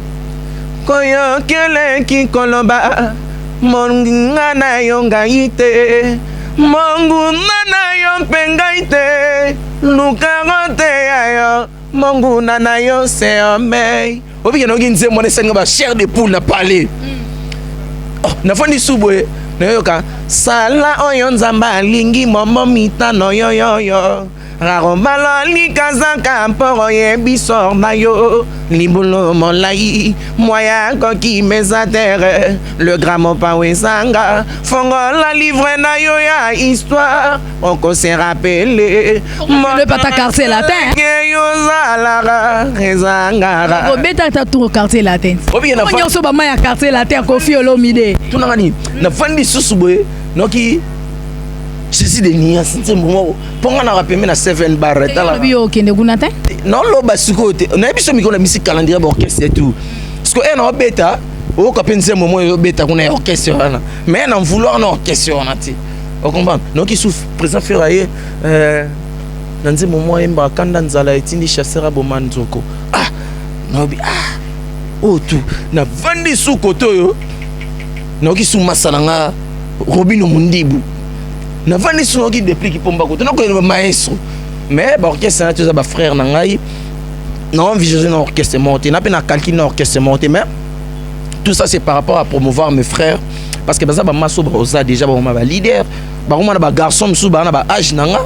Koyo kele ki kolomba. Monga na yonga ite Mongu na yo penga ite Lukarote ayo Mongu na yo se ome Obi yano ginze mwane senga ba chair de poule na parler. Oh, na fondi subwe na yo ka sala oyo nzamba lingi momo mita no yo yo yo Raromalo li kazaka mporo ye bisor na yo Libulo molai Moya koki mesatere Le gramo pa wezanga Fongo la livre na yo ya histoire Oko se rappele Le pata quartier latin Yo zalara Rezangara Obeta tatu quartier latin Obi na fandi Onyo ba ya quartier latin Kofi Olomide Tunangani Na fandi susubwe Noki Ceci de nia c'est un moment ponga na rappeler na 7 bar tala bio kende kunata non lo basikote na biso miko na musique calendrier orchestre et tout parce que en beta o ka penser moment yo beta kuna orchestre na mais na vouloir na orchestre na ti o comprendre donc il souffre présent feraye na nze moment emba kanda nzala etindi chassera bomanzoko ah no bi ah o tout na vandi sukoto yo no ki suma salanga Robinho Mundibu na vani soki depuis qui pomba ko to ko maestro mais ba orchestre na tous ba frère na ngai non visionner na orchestre monté na pe na calcul na orchestre monté mais tout ça c'est par rapport à promouvoir mes frères parce que baza ba maso ba déjà ba leader ba na ba garçon msu ba na ba âge na nga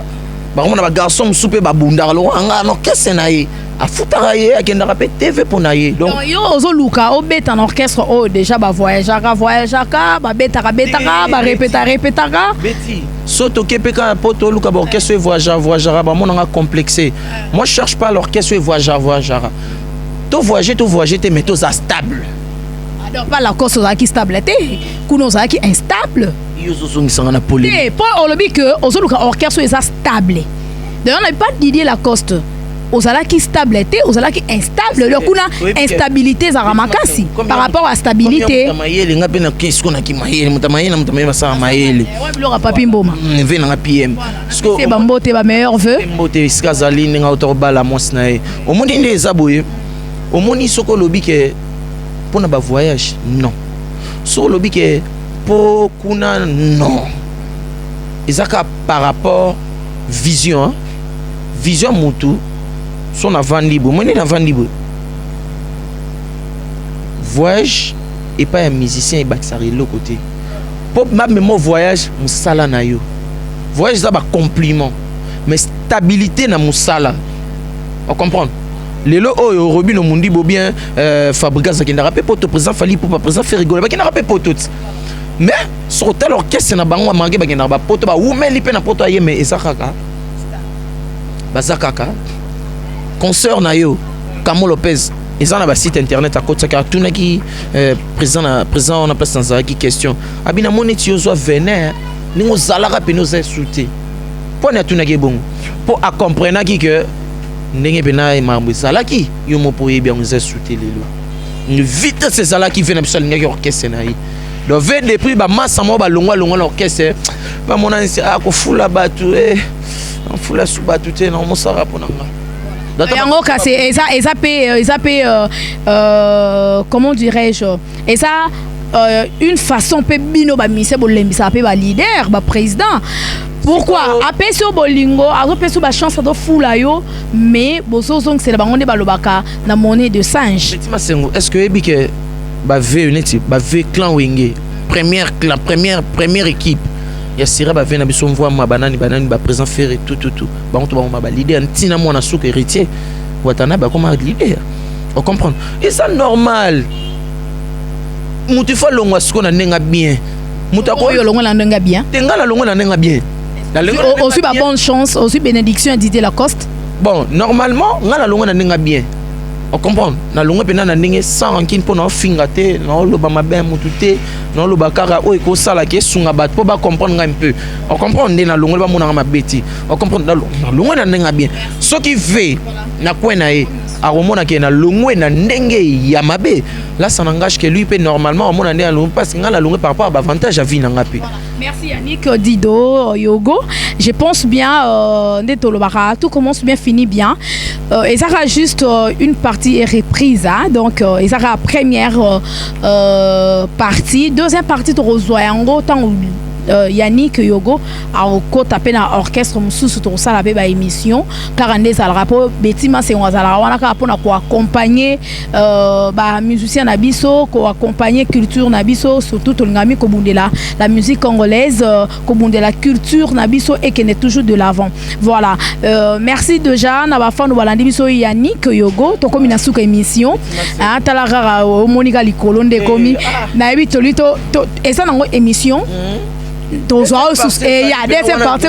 ba na ba garçon msu pe ba bundar lo nga no orchestre na ye a futara ye akenda rapé TV pour na ye donc yo ozo luka o beta na orchestre o déjà ba voyager ba beta ba répétara beti soto kepeka poto luka ba orchestre voyager ba monanga complexé moi je cherche pas l'orchestre voyager to voyager te mais to stable alors pas la cause qui stabilité kuno za qui instable yo zo ngisanga na polémique et pour olobi que ozo luka orchestre est stable d'ailleurs on n'a pas Didier Lacoste ozala qui stabilité ozala qui instable le kuna instabilité za ramakasi par rapport à stabilité mayele ngape na kesko na ki mayele mutamayele basara mayele ouais bilora papi mboma nve na PM c'est bambote ba meilleur vœu mbote skazali nga autobala mos na e omoni nde ezaboye omoni soko lobi ke pona ba voyage non soko lobi ke po kuna non ezaka par rapport vision mutu son avant libre moi avant libre voyage et pas un musicien et baxari l'autre côté pour même mon voyage musala na yo voyage ça ba compliment mais stabilité na musala On comprend. Lelo oyo Robin Omundi bien Fabrica Zakenda rappé pour président Fali pour président faire rigoler ba rappé pour tout. Mais sur tel orchestre na bango mangue ba kenda ba poto ba umeli pe na poto ayeme ezakaka. Bazakaka. Concert na yo Kamo Lopez ils ont un site internet à côté car tout qui président on a place dans qui question abina moneti yo zo venir ni ngo zalaka pe nous insulter pour na tout na bon pour à comprendre que ndenge bena mambo zalaki yo mo pour bien nous insulter lelo ni vite ces zalaki vient absolument ngaki orchestre na yi donc vend des prix ba massa mo ba longwa l'orchestre ba mona a ko fula batu on fula sou batu te na mo sara pour nanga. Comment dirais-je, et ça une façon pe bino ba mise bolembi ça pe ba leader ba président. Pourquoi après sur bolingo après sur ba chance de fula yo mais bozo zong c'est la bangonde ba lobaka na monnaie de singe. Est-ce que ebi que ba ve unity ba ve clan wenge première équipe ya sira ba vena biso mvoa ma banani ba président faire tout ba on to ba leader ntina mo na souka héritier watana ba comme leader on comprend et ça normal mutu fa longwa siko na nenga bien mutu ko yo longwa na nenga bien tenga la longwa na nenga bien aussi ba bonne chance aussi bénédiction Didier Lacoste bon normalement ngala longwa na nenga bien on comprend na longwa pena na ndenge sans rancune pour na fingate na loba mabe mutu te na loba kara o ko sala ke sunga bat pour ba comprendre un peu on comprend na longwa ba mona ma beti on comprend na longwa na nenga bien ce qui fait na kwena e a romona ke na longwa na ndenge ya mabe là ça n'engage que lui peut normalement on mona ndenge parce que ngala longwa par rapport à avantage à vie na ngapi. Merci Yannick Dido Yogo. Je pense bien tout commence bien finit bien et ça sera juste une partie est reprise hein? Donc et ça sera première partie deuxième partie de Rosoyango tant Yannick Yogo a tapé dans orchestre mususu to sala be ba émission car ande ça le rapport betima c'est on za wana ka pona ko accompagner ba musicien na biso ko accompagner culture na biso surtout to ngami ko bundela la musique congolaise ko bundela culture na biso et qui est toujours de l'avant. Voilà merci déjà na ba fanu balandi biso Yannick Yogo to komi na suka émission ah tala rara o monika likolo nde komi na ebi tolito et ça nango émission donc il y a des parties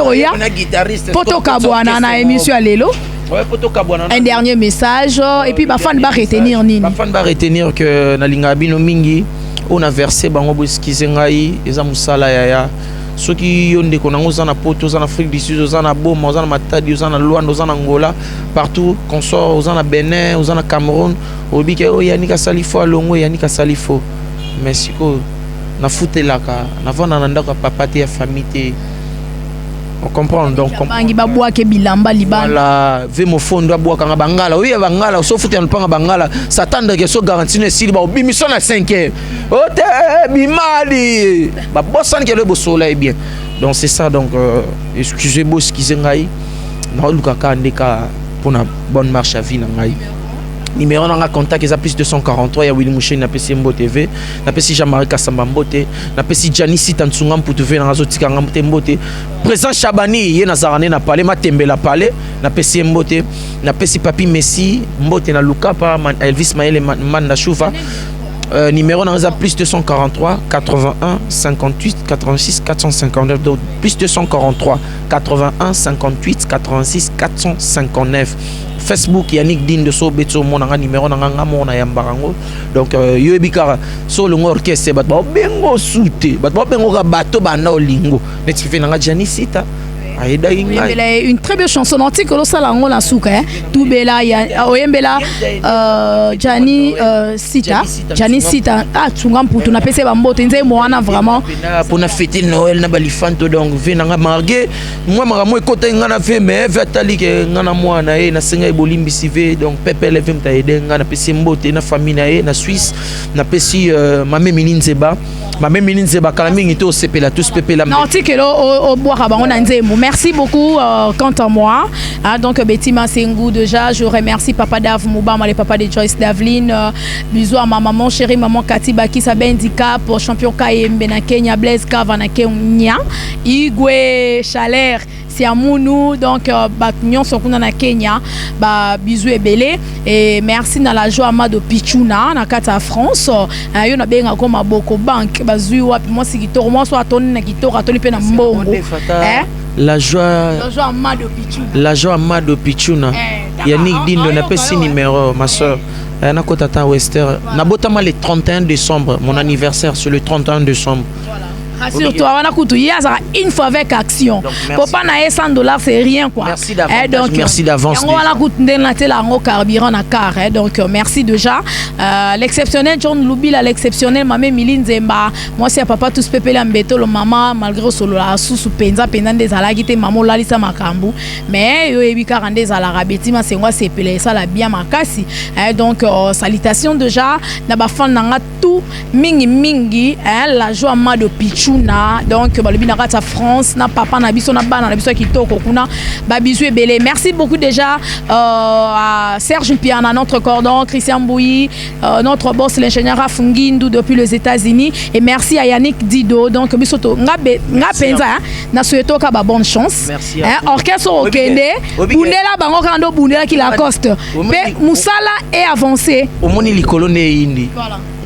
poto kabwana na émission lelo un dernier message et puis ba fan ba retenir nini ba fan ba retenir que na linga bino mingi on a versé bango boskize ngai eza musala yaya soki yonde konango za na poto za na Afrique du Sud za na Boma za na Matadi za na Luanda za na Angola partout consort za na Benin za na Cameroun obike o Yanika Salifo alongo Yanika Salifo merci ko na futelaka na vona na ndako papa te ya famille on comprend donc bangi ba boa ke bilamba libana voilà ve mo fondo boa kanga bangala oui bangala so futé na panga bangala s'attendre que so garantie si ba bimission na 5e ote bimali ba bosan ke le bo soleil bien donc c'est ça donc excusez moi excusez ngai na luka ka ndeka pour na bonne marche à vie na ngai numéro na contact est plus 243 ya Willy Mouché na PC Mbo TV na PC Jean-Marie Kassamba Mbote na PC Janice Tantsungam pour te venir na zotika ngamte Mbote présent Chabani ye na zarane na palais matembela palais na PC Mbote na PC Papi Messi Mbote na Lukapa Elvis Maël man na Chouva numéro na plus 243 81 58 86 459 donc plus 243 81 58 86 459 Facebook Yannick Din de Sobeto mon numéro na nga mona ya mbarango donc yo ebikara so le orchestre bat ba bengo soute bat ba bengo ka bato bana olingo neti fe na Janisita aida inga une très belle chanson antique lo sala ngo na suka tout bela ya oyembela Jani Sita ah tsunga mputu na pese ba mbote nze mwana vraiment pour na fêter Noël na balifanto donc ve na margué moi maramo ekota nga na ve mais ve atali ke nga na mwana e na senga ebolimbi sive donc pepe le vem ta aider nga na pese mbote na famille na e na Suisse na pesi mame Mininzeba kala mingi to sepela tous pepela na antique lo o boaka bango na nzembo merci beaucoup quant à moi. Donc Betty Massengou déjà, je remercie Papa Dav Moubama, le papa de Joyce Davline. Bisous à ma maman chérie, maman Kati Baki Sabe Handicap, champion KMB na Kenya, Blaise Kava na Kenya, Igwe Chaler. C'est à Mounou, donc Batunion Sokuna na Kenya, bisous et belé. Et merci dans la joie Amado Pichuna, na Kata France. Yo na benga comme à Boko Bank, bazui wapi moi si kitoro moi soit toni na kitoro atoni pe na mbongo. La joie Amado Pichuna. La joie Amado Pichuna. Yannick Dindo n'a pas si numéro, ma soeur. Na Kotata Wester. Na botama le 31 décembre, mon anniversaire c'est le 31 décembre. Surtout, une fois avec action. Pour pas na $100, c'est rien quoi. Merci d'avance. Donc, merci d'avance. Donc merci déjà. L'exceptionnel John Lubila, l'exceptionnel Mamé Miline Zemba. Moi c'est papa tous pepele ambeto le maman malgré solo la sous penza pendant des alagite maman lalisa makambu. Mais yo ebika rande za la rabeti ma c'est moi c'est pelé ça la bien makasi. Donc salutations déjà na ba fan nanga tout mingi la joie Amado Pichu. Donc balobi na kata France na papa na biso na bana na biso kitoko kuna ba bisou ebele. Merci beaucoup déjà à Serge Piana, notre cordon, Christian Bouyi, notre boss l'ingénieur Rafungindu depuis les États-Unis, et merci à Yannick Dido. Donc bisoto nga penza na souhaito ka ba bonne chance. Orchestre okende bundela bango kando bundela ki Lacoste pe musala est avancé omoni likolo ne indi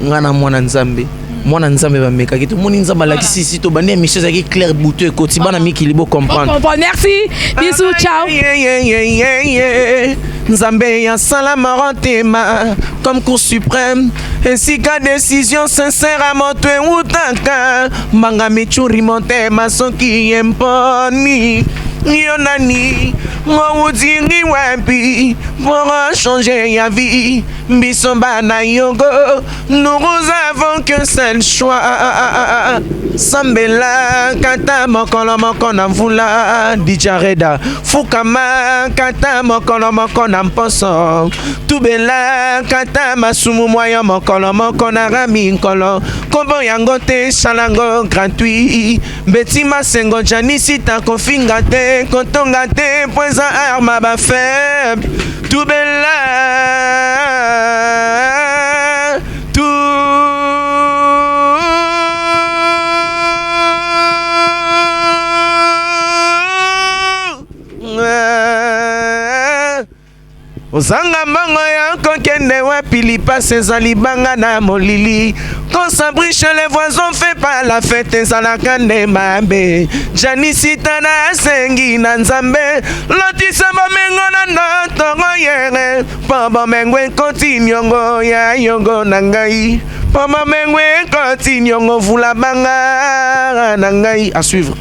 ngana mwana nzambe mwana nzambe ba meka kitu moni nzamba la kisi to bande mission za ki clair bouteux koti bana miki libo comprendre. Merci. Bisous, ciao. Nzambe ya salama rotema comme cour suprême ainsi qu'à décision sincère à monter utaka manga michuri monte masoki emponi Yonani, moi diri wapi pour changer la vie. Bisomba na yogo, nous avons qu'un seul choix. Sambela kata mokolo mokona mvula dijareda fukama kata mokolo mokona mposo tubela kata masumu moyo mokolo mokona rami nkolo kombo yango te salango gratuit Betty Masengo janisita kofinga te kotonga te poeza arma ba faible tubela Ozanga mango ya kokende wapi lipasse ezali banga na molili Quand ça brille chez les voisins fait pas la fête ezalaka nde mabe Janisita na sengi na nzambe Lotisa bomengo na ndoto yere Po bomengo ekoti nyongo ya yongo na ngai Po bomengo ekoti nyongo vula banga na ngai à suivre